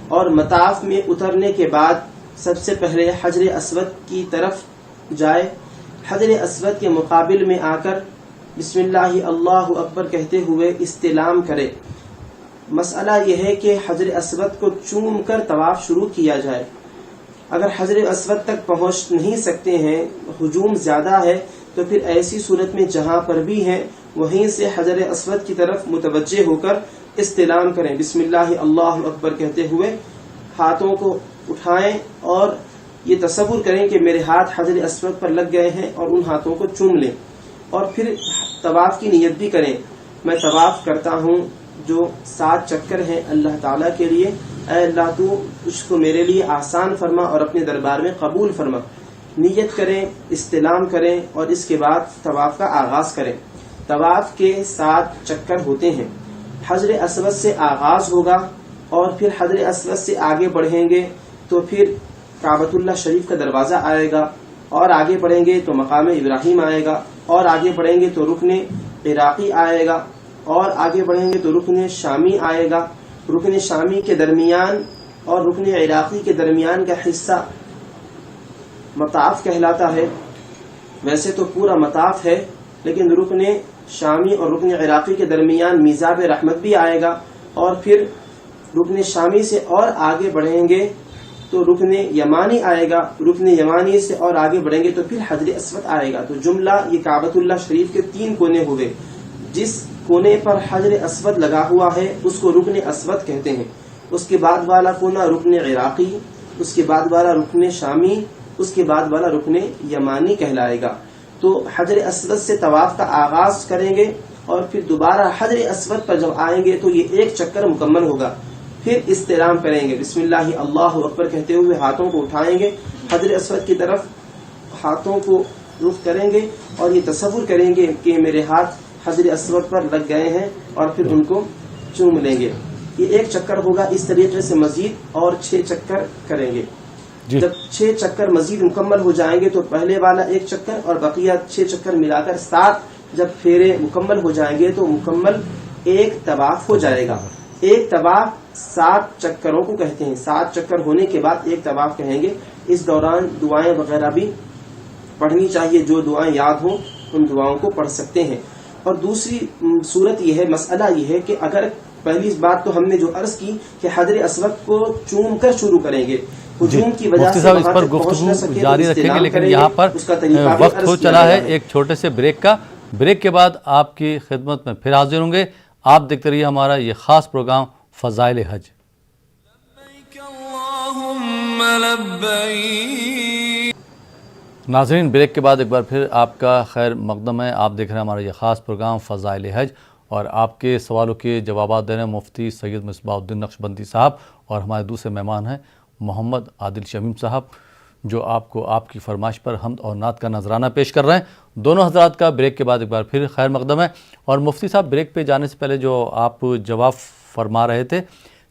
Speaker 3: اور مطاف میں اترنے کے بعد سب سے پہلے حجر اسود کی طرف جائے، حجر اسود کے مقابل میں آ کر بسم اللہ اللہ اکبر کہتے ہوئے استلام کرے۔ مسئلہ یہ ہے کہ حجر اسود کو چوم کر طواف شروع کیا جائے۔ اگر حجر اسود تک پہنچ نہیں سکتے ہیں، ہجوم زیادہ ہے، تو پھر ایسی صورت میں جہاں پر بھی ہیں وہیں سے حجر اسود کی طرف متوجہ ہو کر استلام کریں، بسم اللہ اللہ اکبر کہتے ہوئے ہاتھوں کو اٹھائیں اور یہ تصور کریں کہ میرے ہاتھ حجر اسود پر لگ گئے ہیں، اور ان ہاتھوں کو چوم لیں، اور پھر طواف کی نیت بھی کریں۔ میں طواف کرتا ہوں جو 7 چکر ہیں اللہ تعالیٰ کے لیے، اے اللہ تو اس کو میرے لیے آسان فرما اور اپنے دربار میں قبول فرما۔ نیت کریں، استلام کریں، اور اس کے بعد طواف کا آغاز کریں۔ طواف کے 7 چکر ہوتے ہیں۔ حجر اسود سے آغاز ہوگا، اور پھر حجر اسود سے آگے بڑھیں گے تو پھر کعبۃ اللہ شریف کا دروازہ آئے گا، اور آگے بڑھیں گے تو مقام ابراہیم آئے گا، اور آگے بڑھیں گے تو رکن عراقی آئے گا، اور آگے بڑھیں گے تو رکن شامی آئے گا۔ رکن شامی کے درمیان اور رکن عراقی کے درمیان کا حصہ مطاف کہلاتا ہے۔ ویسے تو پورا مطاف ہے، لیکن رکن شامی اور رکن عراقی کے درمیان میزاب رحمت بھی آئے گا، اور پھر رکن شامی سے اور آگے بڑھیں گے تو رکن یمانی آئے گا، رکن یمانی سے اور آگے بڑھیں گے تو پھر حجر اسود آئے گا۔ تو جملہ یہ کعبۃ اللہ شریف کے 3 کونے ہوئے، جس کونے پر حجر اسود لگا ہوا ہے اس کو رکن اسود کہتے ہیں، اس کے بعد والا کونا رکن عراقی، اس کے بعد والا رکن شامی، اس کے بعد والا رکن یمانی کہلائے گا۔ تو حجر اسود سے طواف کا آغاز کریں گے، اور پھر دوبارہ حجر اسود پر جب آئیں گے تو یہ 1 چکر مکمل ہوگا۔ پھر استلام کریں گے، بسم اللہ اللہ اکبر کہتے ہوئے ہاتھوں کو اٹھائیں گے، حجر اسود کی طرف ہاتھوں کو رخ کریں گے، اور یہ تصور کریں گے کہ میرے ہاتھ حجر اسود پر لگ گئے ہیں، اور پھر ان کو چوم لیں گے۔ یہ 1 چکر ہوگا۔ اس طریقے سے مزید اور 6 چکر کریں گے۔ جب 6 چکر مزید مکمل ہو جائیں گے تو پہلے والا 1 چکر اور بقیہ 6 چکر ملا کر 7 جب پھیرے مکمل ہو جائیں گے تو مکمل 1 طواف ہو جائے گا۔ 1 طواف 7 چکروں کو کہتے ہیں۔ 7 چکر ہونے کے بعد 1 طواف کہیں گے۔ اس دوران دعائیں وغیرہ بھی پڑھنی چاہیے، جو دعائیں یاد ہوں ان دعاؤں کو پڑھ سکتے ہیں۔ اور دوسری صورت یہ ہے، مسئلہ یہ ہے کہ اگر پہلی بات تو ہم نے جو عرض کی کہ حجر اسود کو چوم کر شروع کریں گے. ہجوم کی وجہ
Speaker 1: مفتی
Speaker 3: سے
Speaker 1: صاحب اس
Speaker 3: وہاں
Speaker 1: پر
Speaker 3: تک پہنچ
Speaker 1: گفتگو
Speaker 3: نہ سکے
Speaker 1: جاری
Speaker 3: تو
Speaker 1: رکھیں گے،
Speaker 3: استعلام
Speaker 1: لیکن
Speaker 3: کریں گے.
Speaker 1: یہاں پر
Speaker 3: اس کا طریقہ بھی
Speaker 1: وقت
Speaker 3: عرض
Speaker 1: ہو
Speaker 3: کیا
Speaker 1: چلا ہے
Speaker 3: گیا
Speaker 1: ایک چھوٹے سے بریک کا. بریک کے بعد آپ کی خدمت میں پھر حاضر ہوں گے. آپ دیکھتے رہیے ہمارا یہ خاص پروگرام فضائل حج.
Speaker 6: لبیک اللہم لبیک.
Speaker 1: ناظرین بریک کے بعد ایک بار پھر آپ کا خیر مقدم ہے. آپ دیکھ رہے ہیں ہمارا یہ خاص پروگرام فضائل حج، اور آپ کے سوالوں کے جوابات دے رہے ہیں مفتی سید مصباح الدین نقشبندی صاحب، اور ہمارے دوسرے مہمان ہیں محمد عادل شمیم صاحب، جو آپ کو آپ کی فرمائش پر حمد اور نعت کا نذرانہ پیش کر رہے ہیں. دونوں حضرات کا بریک کے بعد ایک بار پھر خیر مقدم ہے. اور مفتی صاحب بریک پہ جانے سے پہلے جو آپ جواب فرما رہے تھے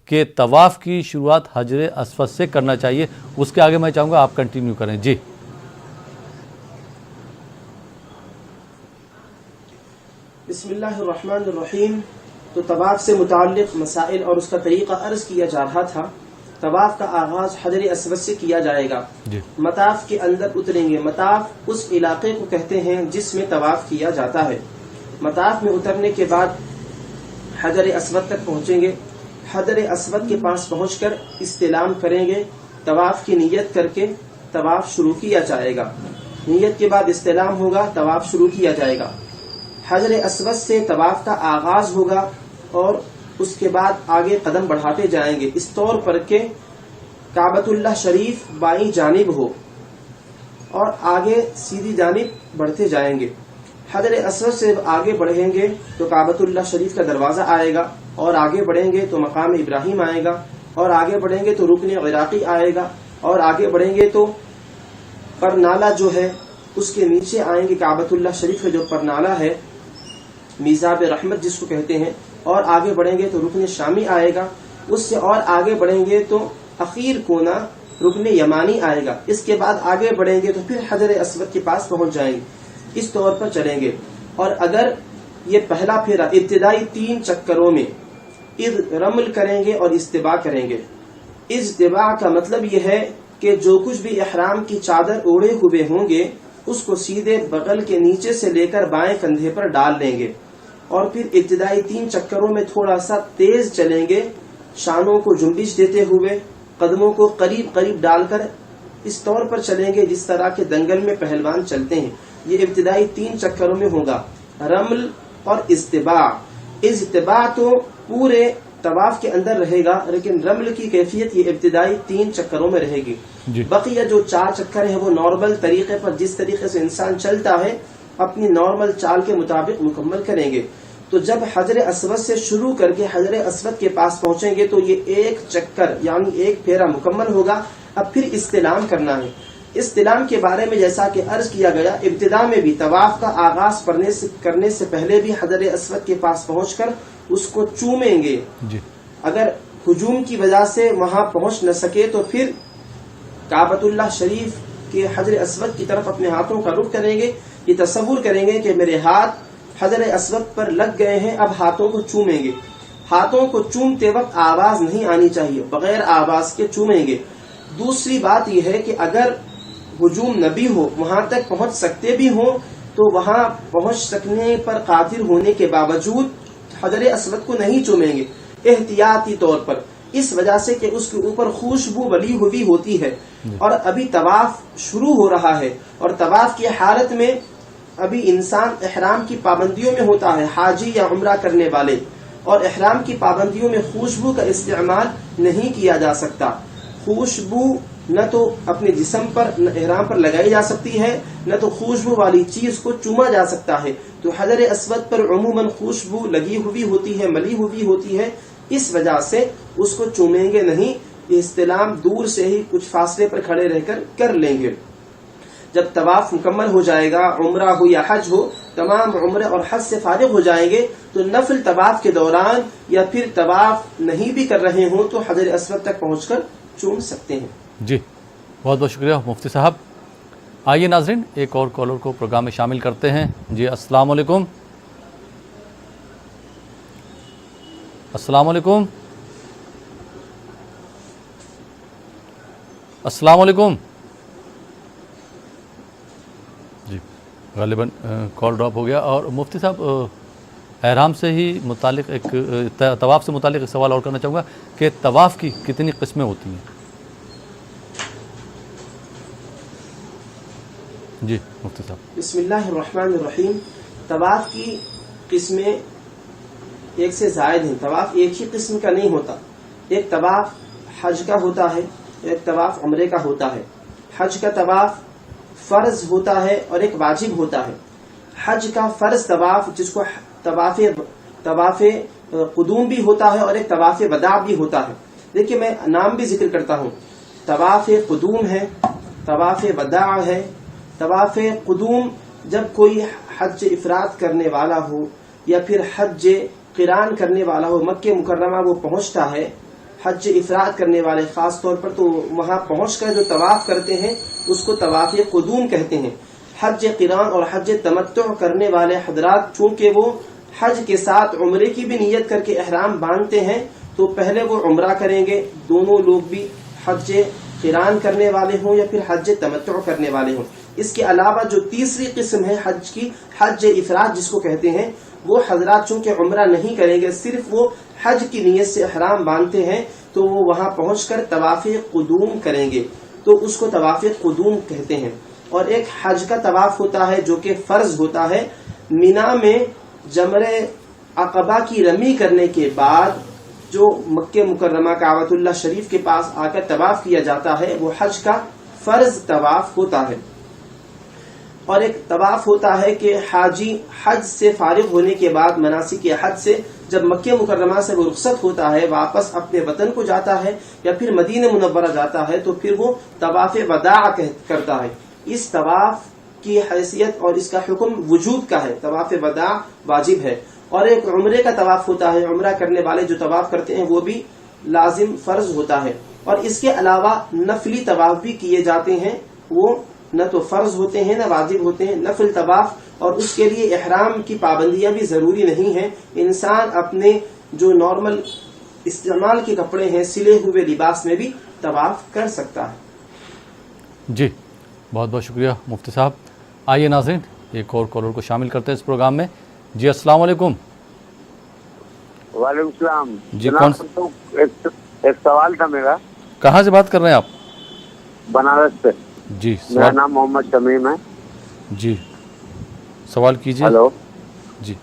Speaker 1: کہ طواف کی شروعات حجر اسود سے کرنا چاہیے، اس کے آگے میں چاہوں گا آپ کنٹینیو کریں. جی
Speaker 3: بسم اللہ الرحمن الرحیم. تو طواف سے متعلق مسائل اور اس کا طریقہ عرض کیا جا رہا تھا. طواف کا آغاز حجر اسود سے کیا جائے گا.
Speaker 1: جی
Speaker 3: مطاف کے اندر اتریں گے. مطاف اس علاقے کو کہتے ہیں جس میں طواف کیا جاتا ہے. مطاف میں اترنے کے بعد حجر اسود تک پہنچیں گے. حجر اسود کے پاس پہنچ کر استلام کریں گے. طواف کی نیت کر کے طواف شروع کیا جائے گا. نیت کے بعد استلام ہوگا، طواف شروع کیا جائے گا. حجر اسود سے طواف کا آغاز ہوگا اور اس کے بعد آگے قدم بڑھاتے جائیں گے اس طور پر کہ کعبۃ اللہ شریف بائیں جانب ہو اور آگے سیدھی جانب بڑھتے جائیں گے. حجر اسود سے آگے بڑھیں گے تو کعبۃ اللہ شریف کا دروازہ آئے گا، اور آگے بڑھیں گے تو مقام ابراہیم آئے گا، اور آگے بڑھیں گے تو رکن عراقی آئے گا، اور آگے بڑھیں گے تو پرنالہ جو ہے اس کے نیچے آئیں گے. کعبۃ اللہ شریف کا جو پرنالہ ہے میزاب رحمت جس کو کہتے ہیں، اور آگے بڑھیں گے تو رکن شامی آئے گا. اس سے اور آگے بڑھیں گے تو اخیر کونا رکن یمانی آئے گا. اس کے بعد آگے بڑھیں گے تو پھر حجر اسود کے پاس پہنچ جائیں گے. اس طور پر چلیں گے. اور اگر یہ پہلا پھیرا ابتدائی 3 چکروں میں رمل کریں گے اور استباع کریں گے. استباع کا مطلب یہ ہے کہ جو کچھ بھی احرام کی چادر اوڑھے ہوئے ہوں گے اس کو سیدھے بغل کے نیچے سے لے کر بائیں کندھے پر ڈال لیں گے، اور پھر ابتدائی 3 چکروں میں تھوڑا سا تیز چلیں گے، شانوں کو جنبش دیتے ہوئے، قدموں کو قریب قریب ڈال کر اس طور پر چلیں گے جس طرح کے دنگل میں پہلوان چلتے ہیں. یہ ابتدائی 3 چکروں میں ہوگا. رمل اور استباع. استباع تو پورے طواف کے اندر رہے گا، لیکن رمل کی کیفیت یہ ابتدائی 3 چکروں میں رہے گی. بقیہ جو 4 چکر ہیں وہ نارمل طریقے پر جس طریقے سے انسان چلتا ہے اپنی نارمل چال کے مطابق مکمل کریں گے. تو جب حجر اسود سے شروع کر کے حجر اسود کے پاس پہنچیں گے تو یہ 1 چکر یعنی 1 پھیرا مکمل ہوگا. اب پھر استلام کرنا ہے. استلام کے بارے میں جیسا کہ عرض کیا گیا، ابتدا میں بھی طواف کا آغاز کرنے سے پہلے بھی حجر اسود کے پاس پہنچ کر اس کو چومیں گے. اگر ہجوم کی وجہ سے وہاں پہنچ نہ سکے تو پھر کعبۃ اللہ شریف کے حجر اسود کی طرف اپنے ہاتھوں کا رخ کریں گے. یہ تصور کریں گے کہ میرے ہاتھ حجر اسود پر لگ گئے ہیں، اب ہاتھوں کو چومیں گے. ہاتھوں کو چومتے وقت آواز نہیں آنی چاہیے، بغیر آواز کے چومیں گے. دوسری بات یہ ہے کہ اگر ہجوم نہ بھی ہو، وہاں تک پہنچ سکتے بھی ہوں، تو وہاں پہنچ سکنے پر قادر ہونے کے باوجود حجر اسود کو نہیں چومیں گے احتیاطی طور پر، اس وجہ سے کہ اس کے اوپر خوشبو ولی ہوئی ہوتی ہے اور ابھی طواف شروع ہو رہا ہے، اور طواف کی حالت میں ابھی انسان احرام کی پابندیوں میں ہوتا ہے، حاجی یا عمرہ کرنے والے، اور احرام کی پابندیوں میں خوشبو کا استعمال نہیں کیا جا سکتا. خوشبو نہ تو اپنے جسم پر احرام پر لگائی جا سکتی ہے، نہ تو خوشبو والی چیز کو چوما جا سکتا ہے. تو حجر اسود پر عموماً خوشبو لگی ہوئی ہوتی ہے، ملی ہوئی ہوتی ہے، اس وجہ سے اس کو چومیں گے نہیں. استلام دور سے ہی کچھ فاصلے پر کھڑے رہ کر لیں گے. جب طواف مکمل ہو جائے گا، عمرہ ہو یا حج ہو، تمام عمرے اور حج سے فارغ ہو جائیں گے تو نفل طواف کے دوران یا پھر طواف نہیں بھی کر رہے ہوں تو حجر اسود تک پہنچ کر چوم سکتے ہیں.
Speaker 1: جی بہت بہت شکریہ مفتی صاحب. آئیے ناظرین ایک اور کالر کو پروگرام میں شامل کرتے ہیں. جی السلام علیکم. السلام علیکم. السلام علیکم. جی غالباً کال ڈراپ ہو گیا. اور مفتی صاحب احرام سے ہی متعلق ایک طواف سے متعلق ایک سوال اور کرنا چاہوں گا کہ طواف کی کتنی قسمیں ہوتی ہیں؟ جی مفتی صاحب۔
Speaker 3: بسم اللہ الرحمن الرحیم۔ طواف کی قسمیں ایک سے زائد ہیں، طواف ایک ہی قسم کا نہیں ہوتا۔ ایک طواف حج کا ہوتا ہے، ایک طواف عمرے کا ہوتا ہے۔ حج کا طواف فرض ہوتا ہے اور ایک واجب ہوتا ہے۔ حج کا فرض طواف جس کو طواف قدوم بھی ہوتا ہے اور ایک طواف وداع بھی ہوتا ہے۔ دیکھیے میں نام بھی ذکر کرتا ہوں، طواف قدوم ہے، طواف وداع ہے۔ طواف قدوم جب کوئی حج افراد کرنے والا ہو یا پھر حج قران کرنے والا ہو، مکہ مکرمہ وہ پہنچتا ہے، حج افراد کرنے والے خاص طور پر، تو وہاں پہنچ کر جو طواف کرتے ہیں اس کو طواف قدوم کہتے ہیں۔ حج قران اور حج تمتع کرنے والے حضرات چونکہ وہ حج کے ساتھ عمرے کی بھی نیت کر کے احرام باندھتے ہیں تو پہلے وہ عمرہ کریں گے، دونوں لوگ بھی حج قران کرنے والے ہوں یا پھر حج تمتع کرنے والے ہوں۔ اس کے علاوہ جو تیسری قسم ہے حج کی، حج افراد جس کو کہتے ہیں، وہ حضرات چونکہ عمرہ نہیں کریں گے، صرف وہ حج کی نیت سے احرام باندھتے ہیں تو وہ وہاں پہنچ کر طواف قدوم کریں گے، تو اس کو طواف قدوم کہتے ہیں۔ اور ایک حج کا طواف ہوتا ہے جو کہ فرض ہوتا ہے، مینا میں جمرہ عقبہ کی رمی کرنے کے بعد جو مکہ مکرمہ کعبۃ اللہ شریف کے پاس آ کر طواف کیا جاتا ہے وہ حج کا فرض طواف ہوتا ہے۔ اور ایک طواف ہوتا ہے کہ حاجی حج سے فارغ ہونے کے بعد مناسک حج سے جب مکہ مکرمہ سے وہ رخصت ہوتا ہے، واپس اپنے وطن کو جاتا ہے یا پھر مدینہ منورہ جاتا ہے تو پھر وہ طواف وداع کرتا ہے۔ اس طواف کی حیثیت اور اس کا حکم وجوب کا ہے، طواف وداع واجب ہے۔ اور ایک عمرے کا طواف ہوتا ہے، عمرہ کرنے والے جو طواف کرتے ہیں وہ بھی لازم فرض ہوتا ہے۔ اور اس کے علاوہ نفلی طواف بھی کیے جاتے ہیں، وہ نہ تو فرض ہوتے ہیں نہ واجب ہوتے ہیں، نفل طواف، اور اس کے لیے احرام کی پابندیاں بھی ضروری نہیں ہیں۔ انسان اپنے جو نارمل استعمال کے کپڑے ہیں، سلے ہوئے لباس میں بھی طواف کر سکتا ہے۔
Speaker 1: جی بہت بہت شکریہ مفتی صاحب۔ آئیے ناظرین ایک اور کالر کو شامل کرتے ہیں اس پروگرام میں۔ جی السلام علیکم۔
Speaker 8: وعلیکم السلام۔
Speaker 1: جی کون
Speaker 8: ایک سوال تھا میرا۔
Speaker 1: کہاں سے بات کر رہے ہیں آپ؟
Speaker 8: بنارس سے۔
Speaker 1: جی
Speaker 8: میرا نام محمد شمیم ہے۔
Speaker 1: جی سوال کیجیے۔
Speaker 8: ہلو
Speaker 1: جی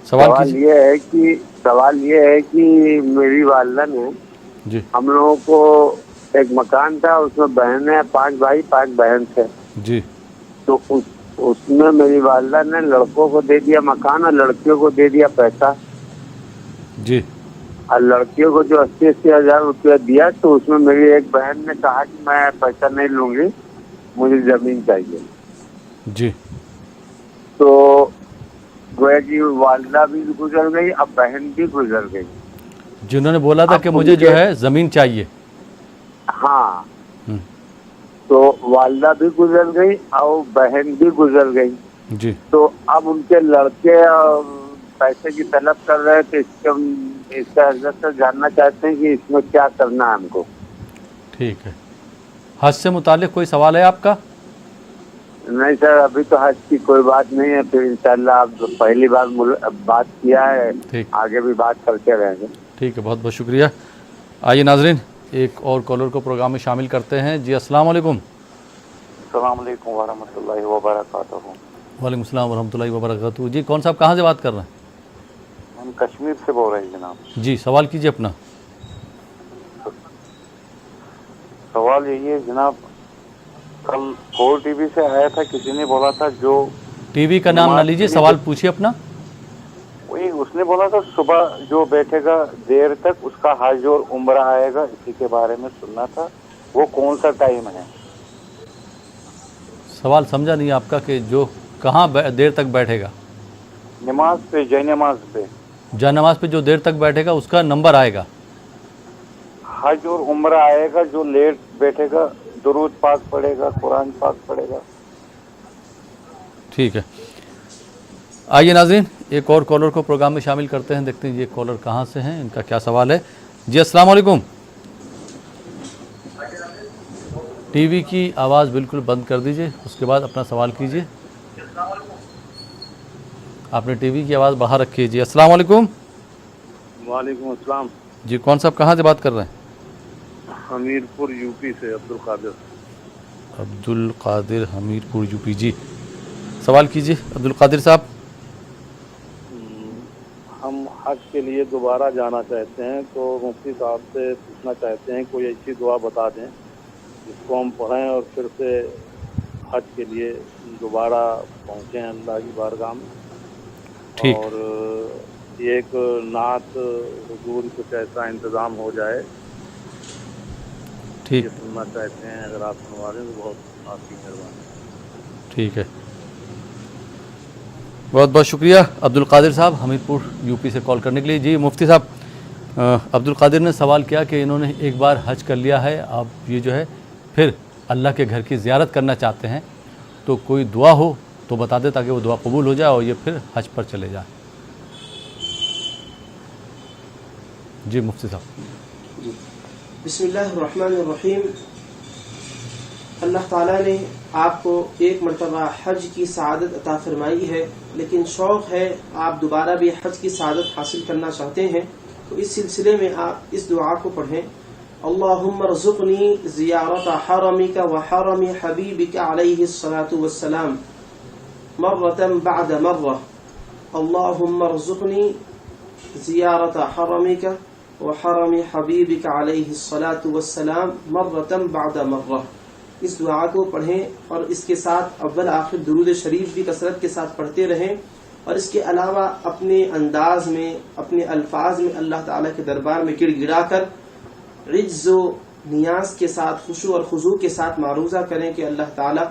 Speaker 8: سوال یہ ہے کہ میری والدہ نے،
Speaker 1: جی
Speaker 8: ہم لوگوں کو ایک مکان تھا، اس میں بہن ہے، 5 بھائی 5 بہن تھے۔
Speaker 1: جی
Speaker 8: تو اس میں میری والدہ نے لڑکوں کو دے دیا مکان اور لڑکیوں کو دے دیا پیسہ۔
Speaker 1: جی
Speaker 8: اور لڑکیوں کو جو 80-80 ہزار روپیہ دیا تو اس میں میری ایک بہن نے کہا کہ میں پیسہ نہیں لوں گی، مجھے زمین چاہیے۔
Speaker 1: جی
Speaker 8: تو گویا کہ والدہ بھی گزر گئی، اب بہن بھی گزر گئی۔
Speaker 1: جنہوں نے بولا تھا کہ مجھے جو ہے زمین چاہیے۔
Speaker 8: ہاں، تو والدہ بھی گزر گئی اور بہن بھی گزر گئی۔
Speaker 1: جی
Speaker 8: تو اب ان کے لڑکے پیسے کی طلب کر رہے تھے، اس کا حضرت سے جاننا چاہتے ہیں کہ اس میں کیا کرنا ہے ہم کو۔
Speaker 1: ٹھیک ہے، حج سے متعلق کوئی سوال ہے آپ کا؟
Speaker 8: نہیں سر، ابھی تو حج کی کوئی بات نہیں ہے، پھر انشاءاللہ آپ پہلی بار بات کیا ہے، آگے بھی بات کرتے رہیں گے۔
Speaker 1: ٹھیک ہے، بہت بہت شکریہ۔ آئیے ناظرین ایک اور کالر کو پروگرام میں شامل کرتے ہیں۔ جی السلام علیکم۔
Speaker 9: السلام علیکم ورحمۃ اللہ وبرکاتہ۔
Speaker 1: وعلیکم السلام ورحمۃ اللہ وبرکاتہ۔ جی کون صاحب کہاں سے بات کر رہے ہیں؟
Speaker 9: ہم کشمیر سے بول رہے ہیں جناب۔
Speaker 1: جی سوال کیجیے اپنا۔
Speaker 9: سوال یہی ہے جناب، کل 4 ٹی وی سے آیا تھا، کسی نے بولا تھا، جو
Speaker 1: ٹی وی کا نام نہ لیجیے، سوال پوچھیے اپنا۔
Speaker 9: وہی اس نے بولا تھا صبح جو بیٹھے گا دیر تک اس کا حج اور عمرہ آئے گا، اسی کے بارے میں سننا تھا، وہ کون سا ٹائم ہے؟
Speaker 1: سوال سمجھا نہیں آپ کا، کہ جو کہاں دیر تک بیٹھے گا؟
Speaker 9: نماز پہ، جے نماز پہ،
Speaker 1: جا نماز پہ جو دیر تک بیٹھے گا اس کا نمبر آئے گا۔
Speaker 9: حج اور عمرہ آئے گا، جو لیٹ بیٹھے گا درود پاک پڑھے گا، قرآن پاک پڑھے گا۔
Speaker 1: ٹھیک ہے، آئیے ناظرین ایک اور کالر کو پروگرام میں شامل کرتے ہیں، دیکھتے ہیں یہ کالر کہاں سے ہیں، ان کا کیا سوال ہے۔ جی السلام علیکم۔ ٹی وی کی آواز بالکل بند کر دیجئے، اس کے بعد اپنا سوال کیجئے۔ آپ نے ٹی وی کی آواز باہر رکھی جی. السلام علیکم.
Speaker 10: وعلیکم السلام
Speaker 1: جی کون صاحب کہاں سے بات کر رہے ہیں؟
Speaker 10: حمیرپور یو پی سے عبدالقادر.
Speaker 1: Abdul Qadir Hamirpur U P. جی سوال کیجیے عبدالقادر صاحب.
Speaker 10: ہم حج کے لیے دوبارہ جانا چاہتے ہیں تو مفتی صاحب سے پوچھنا چاہتے ہیں کوئی ایسی دعا بتا دیں جس کو ہم پڑھیں اور پھر سے حج کے لیے دوبارہ پہنچیں اللہ کی بارگاہ میں. اور ایک نعت حضور کچھ ایسا انتظام ہو جائے
Speaker 1: ٹھیک
Speaker 10: یہ سننا چاہتے ہیں. اگر آپ سنوا دیں تو بہت آپ کی مہربانی.
Speaker 1: ٹھیک ہے بہت بہت شکریہ عبدالقادر صاحب حمیرپور یو پی سے کال کرنے کے لیے. جی مفتی صاحب عبدالقادر نے سوال کیا کہ انہوں نے ایک بار حج کر لیا ہے, اب یہ جو ہے پھر اللہ کے گھر کی زیارت کرنا چاہتے ہیں, تو کوئی دعا ہو تو بتا دیں تاکہ وہ دعا قبول ہو جائے اور یہ پھر حج پر چلے جائیں. جی مفتی صاحب.
Speaker 3: بسم اللہ الرحمن الرحیم. اللہ تعالیٰ نے آپ کو ایک مرتبہ حج کی سعادت عطا فرمائی ہے, لیکن شوق ہے آپ دوبارہ بھی حج کی سعادت حاصل کرنا چاہتے ہیں, تو اس سلسلے میں آپ اس دعا کو پڑھیں. اللہم ارزقنی زیارت حرمک و حرم حبیبک علیہ الصلاۃ والسلام مرۃ بعد مرہ. اللہم ارزقنی زیارت حرمک و حرم حبیبک علیہ الصلاۃ والسلام مرۃ بعد مرہ. اس دعا کو پڑھیں اور اس کے ساتھ اول آخر درود شریف بھی کثرت کے ساتھ پڑھتے رہیں, اور اس کے علاوہ اپنے انداز میں اپنے الفاظ میں اللہ تعالیٰ کے دربار میں گڑ گڑا کر عجز و نیاز کے ساتھ خشوع اور خضوع کے ساتھ معروضہ کریں کہ اللہ تعالیٰ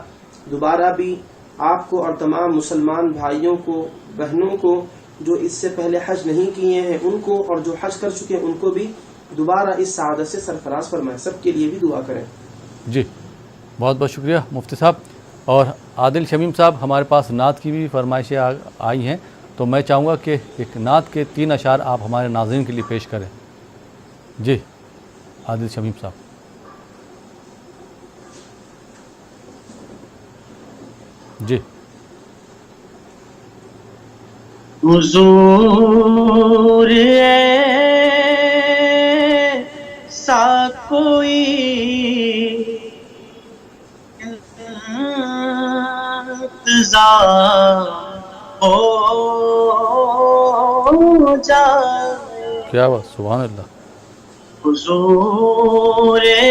Speaker 3: دوبارہ بھی آپ کو اور تمام مسلمان بھائیوں کو بہنوں کو جو اس سے پہلے حج نہیں کیے ہیں ان کو, اور جو حج کر چکے ہیں ان کو بھی دوبارہ اس سعادت سے سرفراز فرمائیں. سب کے لیے بھی دعا کریں.
Speaker 1: جی بہت بہت شکریہ مفتی صاحب. اور عادل شمیم صاحب ہمارے پاس نعت کی بھی فرمائشیں آئی ہیں, تو میں چاہوں گا کہ ایک نعت کے 3 اشعار آپ ہمارے ناظرین کے لیے پیش کریں. جی عادل شمیم صاحب. جی
Speaker 2: حضور ایسا کوئی انتظام ہو جائے.
Speaker 1: کیا بات, سبحان اللہ.
Speaker 2: حضور ایسا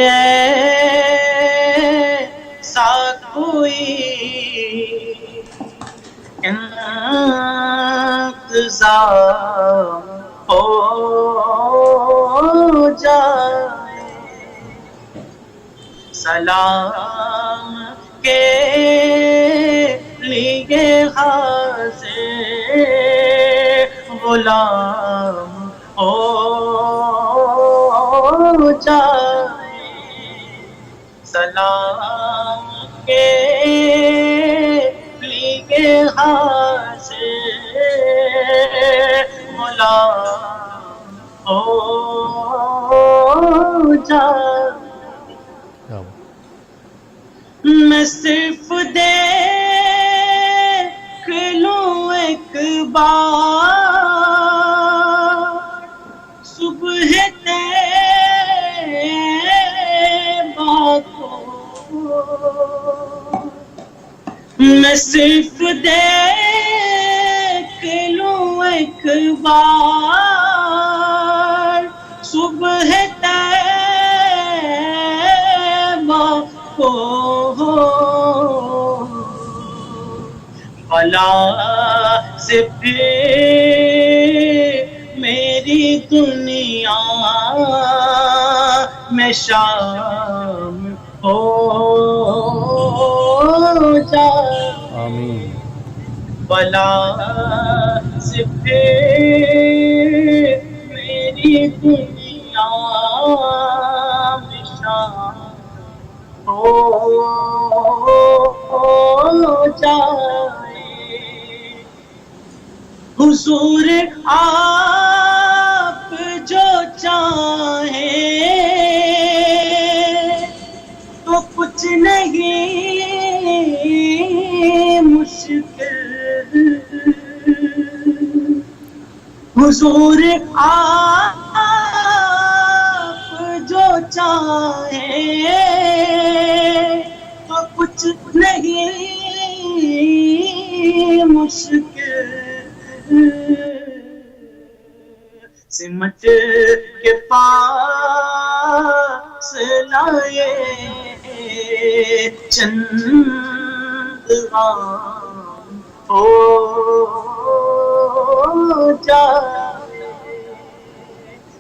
Speaker 2: کوئی انتظام ہو جائے. سلام کے لیے حاضر غلام ہو جائے. سلام کے لیے حاضر غلام ہو جائے. میں صرف دیکھ لوں ایک بار صبح طیبہ کو, میں صرف دیکھ لوں ایک بار صبح طیبہ کو, بلا سے پھر میری دنیا میں شام ہو جائے.
Speaker 1: آمین.
Speaker 2: بلا سے پھر میری دنیا میں شام ہو جائے. حضور آپ جو چاہیں تو کچھ نہیں مشکل, حضور آپ جو چاہیں تو کچھ نہیں مشکل، سمٹ کے پاس لائے چند غام ہو جائے،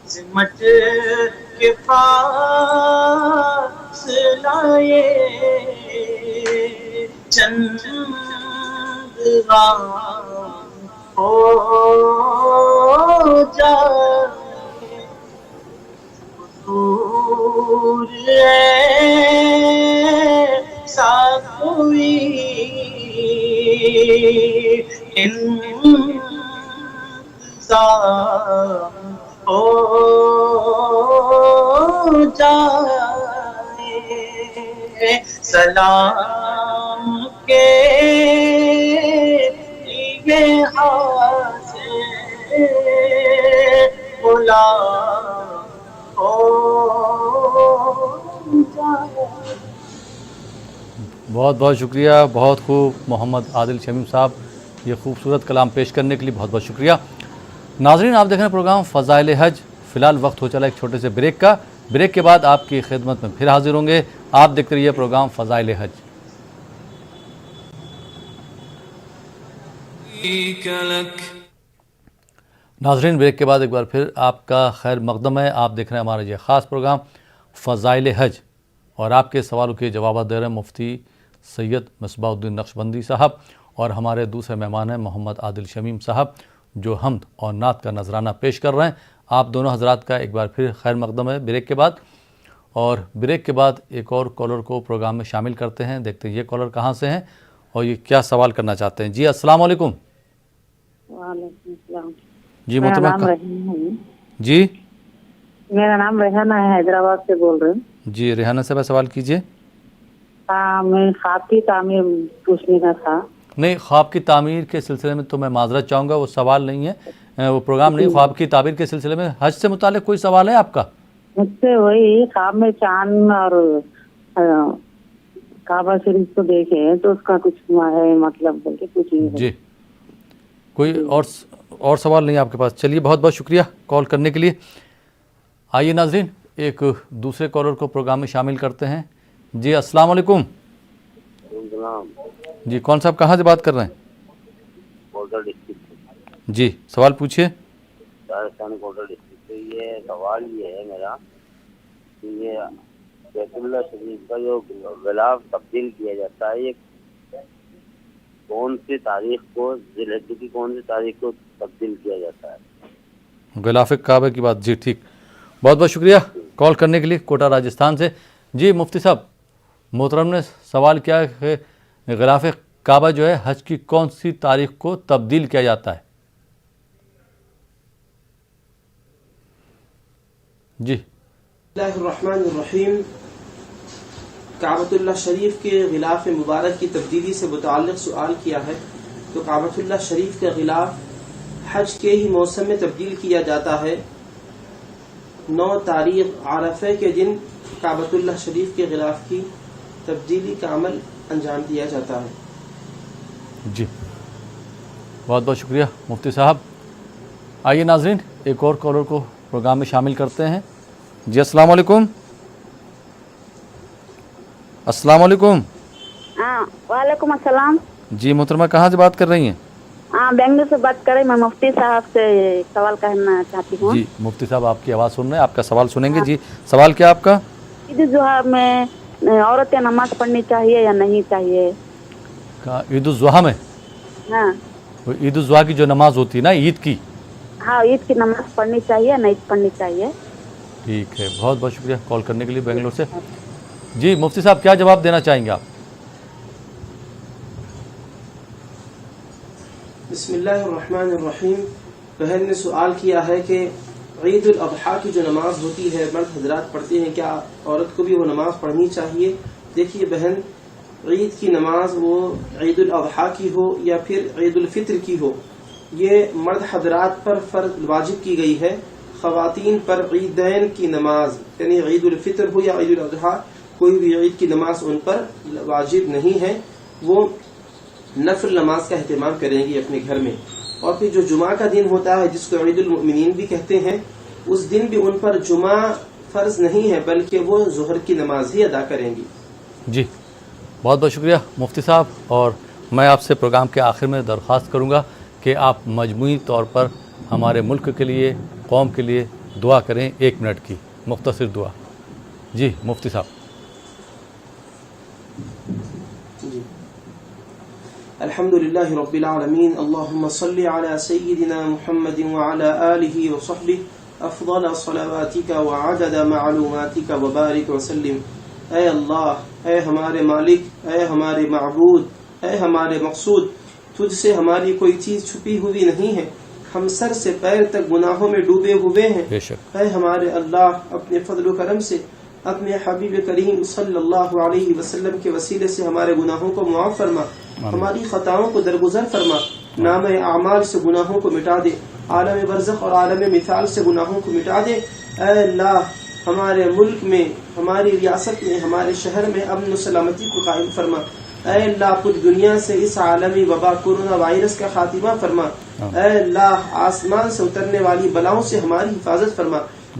Speaker 2: سمٹ کے پاس لائے چند غام ہو جائے، حضور ایسا کوئی انتظام ہو جائے، سلام کے لیے حاضر غلام ہو جائے۔
Speaker 1: بہت بہت شکریہ، بہت خوب محمد عادل شمیم صاحب، یہ خوبصورت کلام پیش کرنے کے لیے بہت بہت شکریہ۔ ناظرین، آپ دیکھ رہے ہیں پروگرام فضائل حج۔ فی الحال وقت ہو چلا ایک چھوٹے سے بریک کا، بریک کے بعد آپ کی خدمت میں پھر حاضر ہوں گے۔ آپ دیکھتے رہیے پروگرام فضائل حج۔ ناظرین، بریک کے بعد ایک بار پھر آپ کا خیر مقدم ہے۔ آپ دیکھ رہے ہیں ہمارا یہ خاص پروگرام فضائل حج، اور آپ کے سوالوں کے جوابات دے رہے ہیں مفتی سید مصباح الدین نقشبندی صاحب، اور ہمارے دوسرے مہمان ہیں محمد عادل شمیم صاحب، جو حمد اور نعت کا نذرانہ پیش کر رہے ہیں۔ آپ دونوں حضرات کا ایک بار پھر خیر مقدم ہے بریک کے بعد، اور بریک کے بعد ایک اور کالر کو پروگرام میں شامل کرتے ہیں۔ دیکھتے ہیں یہ کالر کہاں سے ہیں اور یہ کیا سوال کرنا چاہتے ہیں۔ جی السلام علیکم۔
Speaker 4: وعلیکم السلام۔
Speaker 1: جی
Speaker 4: میرا
Speaker 1: محترمہ
Speaker 4: نام ریحانہ ہے۔
Speaker 1: جی
Speaker 4: میرا نام ریحانہ ہے، حیدرآباد سے بول رہے ہیں۔
Speaker 1: جی ریحانہ صاحبہ سوال کیجئے۔
Speaker 4: ہاں، میں خواب کی تعمیر پوچھنے کا تھا۔
Speaker 1: نہیں، خواب کی تعمیر کے سلسلے میں تو میں معذرت چاہوں گا، وہ سوال نہیں ہے، وہ پروگرام نہیں۔ خواب کی تعبیر کے سلسلے میں حج سے متعلق کوئی سوال ہے آپ کا؟
Speaker 4: مجھ سے وہی خواب میں چاند اور کعبہ شریف کو دیکھے تو اس کا کچھ ہے مطلب بول کے پوچھیے۔
Speaker 1: جی کوئی اور سوال نہیں آپ کے پاس؟ چلیے بہت بہت شکریہ کال کرنے کے لیے۔ آئیے ناظرین ایک دوسرے کالر کو پروگرام میں شامل کرتے ہیں۔ جی السلام علیکم۔ جی کون صاحب کہاں سے بات کر رہے ہیں؟ جی سوال پوچھیے۔
Speaker 11: راجستھان کوٹا ڈسٹرکٹ سے یہ سوال یہ ہے میرا کہ یہ بیت اللہ شریف کا جو غلاف تبدیل کیا جاتا ہے یہ کون سی تاریخ کو، ذی الحجہ کی کون سی تاریخ کو تبدیل کیا جاتا ہے؟
Speaker 1: غلاف کعبہ کی بات، جی ٹھیک، بہت بہت شکریہ کال کرنے کے لیے کوٹا راجستھان سے۔ جی مفتی صاحب، محترم نے سوال کیا کہ غلاف کعبہ جو ہے حج کی کون سی تاریخ کو تبدیل کیا جاتا ہے؟ جی
Speaker 3: بسم اللہ الرحمن الرحیم۔ کعبۃ اللہ شریف کے غلاف مبارک کی تبدیلی سے متعلق سوال کیا ہے، تو کعبۃ اللہ شریف کا غلاف حج کے ہی موسم میں تبدیل کیا جاتا ہے۔ 9 تاریخ عرفہ کے دن کعبۃ اللہ شریف کے غلاف کی تبدیلی کا عمل انجام دیا جاتا ہے۔
Speaker 1: جی بہت بہت شکریہ مفتی صاحب۔ آئیے ناظرین ایک اور کالر کو پروگرام میں شامل کرتے ہیں۔ جی السلام علیکم۔ السلام علیکم۔
Speaker 4: ہاں وعلیکم السلام۔
Speaker 1: جی محترمہ کہاں سے بات کر رہی ہیں؟
Speaker 4: ہاں بنگلور سے بات کر رہی، میں مفتی صاحب سے سوال کرنا چاہتی ہوں۔
Speaker 1: جی مفتی صاحب آپ کی آواز سن رہے ہیں، آپ کا سوال سنیں گے۔ جی سوال کیا آپ کا؟
Speaker 4: عید الاضحیٰ میں عورتیں نماز پڑھنی چاہیے یا نہیں چاہیے؟
Speaker 1: عید الاضحیٰ میں؟
Speaker 4: ہاں
Speaker 1: عید الاضحیٰ کی جو نماز ہوتی ہے نا عید کی،
Speaker 4: ہاں عید کی نماز پڑھنی چاہیے یا نہیں پڑھنی چاہیے؟
Speaker 1: ٹھیک ہے، بہت بہت شکریہ کال کرنے کے لیے بنگلور سے۔ جی مفتی صاحب کیا جواب دینا چاہیں گے آپ؟
Speaker 3: بسم اللہ الرحمن الرحیم۔ بہن نے سوال کیا ہے کہ عید الاضحیٰ کی جو نماز ہوتی ہے مرد حضرات پڑھتے ہیں، کیا عورت کو بھی وہ نماز پڑھنی چاہیے؟ دیکھیے بہن، عید کی نماز وہ عید الاضحیٰ کی ہو یا پھر عید الفطر کی ہو، یہ مرد حضرات پر فرض واجب کی گئی ہے. خواتین پر عیدین کی نماز یعنی عید الفطر ہو یا عید الاضحیٰ کوئی بھی عید کی نماز ان پر واجب نہیں ہے. وہ نفل نماز کا اہتمام کریں گی اپنے گھر میں. اور پھر جو جمعہ کا دن ہوتا ہے جس کو عید المؤمنین بھی کہتے ہیں, اس دن بھی ان پر جمعہ فرض نہیں ہے بلکہ وہ ظہر کی نماز ہی ادا کریں گی.
Speaker 1: جی بہت بہت شکریہ مفتی صاحب. اور میں آپ سے پروگرام کے آخر میں درخواست کروں گا کہ آپ مجموعی طور پر ہمارے ملک کے لیے, قوم کے لیے دعا کریں, 1 منٹ کی مختصر دعا. جی مفتی صاحب.
Speaker 3: جی الحمد للہ رب العالمین. اللہم صلی علی سیدنا محمد وعلی آلہ وصحبہ افضل صلواتک وعدد معلوماتک وبارک وسلم. اے اللہ, اے ہمارے مالک, اے ہمارے معبود, اے ہمارے مقصود, تجھ سے ہماری کوئی چیز چھپی ہوئی نہیں ہے. ہم سر سے پیر تک گناہوں میں ڈوبے ہوئے ہیں. اے ہمارے اللہ, اپنے فضل و کرم سے اپنے حبیب کریم صلی اللہ علیہ وسلم کے وسیلے سے ہمارے گناہوں کو معاف فرما, ہماری خطاؤں کو درگزر فرما, نام اعمال سے گناہوں کو مٹا دے, عالم برزخ اور عالم مثال سے گناہوں کو مٹا دے. اے اللہ, ہمارے ملک میں, ہماری ریاست میں, ہمارے شہر میں امن و سلامتی کو قائم فرما. اے اللہ, پوری دنیا سے اس عالمی وبا کورونا وائرس کا خاتمہ فرما. اے اللہ, آسمان سے اترنے والی بلاؤں سے ہماری حفاظت فرما,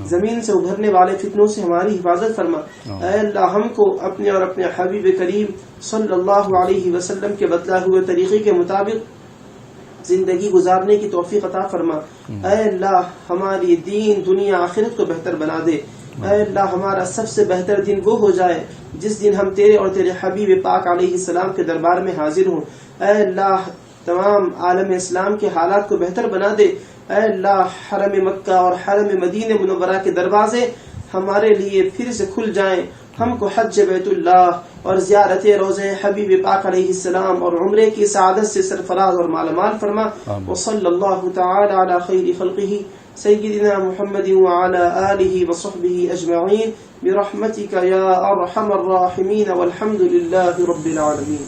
Speaker 3: زمین سے ابھرنے والے فتنوں سے ہماری حفاظت فرما. اے اللہ, ہم کو اپنے اور اپنے حبیب کریم صلی اللہ علیہ وسلم کے بتلائے ہوئے طریقے کے مطابق زندگی گزارنے کی توفیق عطا فرما. اے اللہ, ہماری دین دنیا آخرت کو بہتر بنا دے. اے اللہ, ہمارا سب سے بہتر دن وہ ہو جائے جس دن ہم تیرے اور تیرے حبیب پاک علیہ السلام کے دربار میں حاضر ہوں. اے اللہ, تمام عالم اسلام کے حالات کو بہتر بنا دے. اے اللہ, حرم مکہ اور حرم مدینہ منورہ کے دروازے ہمارے لیے پھر سے کھل جائیں. ہم کو حج بیت اللہ اور زیارت روضہ حبیب پاک علیہ السلام اور عمرے کی سعادت سے سرفراز اور مالا مال فرما. وصلی اللہ تعالی علی خیر خلقہ سیدنا محمد وعلى آلہ وصحبہ اجمعین برحمتک یا ارحم الراحمین والحمد للہ رب العالمین.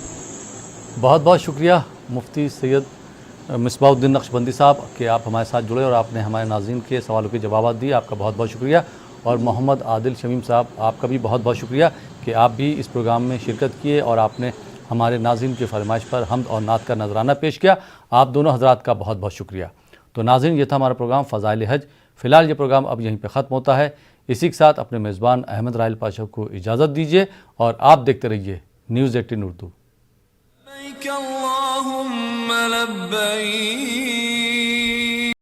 Speaker 1: بہت بہت شکریہ مفتی سید مصباح الدین نقشبندی صاحب کہ آپ ہمارے ساتھ جڑے اور آپ نے ہمارے ناظرین کے سوالوں کے جوابات دیے. آپ کا بہت بہت شکریہ. اور محمد عادل شمیم صاحب, آپ کا بھی بہت بہت شکریہ کہ آپ بھی اس پروگرام میں شرکت کیے اور آپ نے ہمارے ناظرین کی فرمائش پر حمد اور نعت کا نذرانہ پیش کیا. آپ دونوں حضرات کا بہت بہت شکریہ. تو ناظرین, یہ تھا ہمارا پروگرام فضائل حج. فی الحال یہ پروگرام اب یہیں پہ ختم ہوتا ہے. اسی کے ساتھ اپنے میزبان احمد راحیل پاشا کو اجازت دیجیے اور آپ دیکھتے رہیے نیوز 18 اردو.
Speaker 6: لبیک اللہم لبیک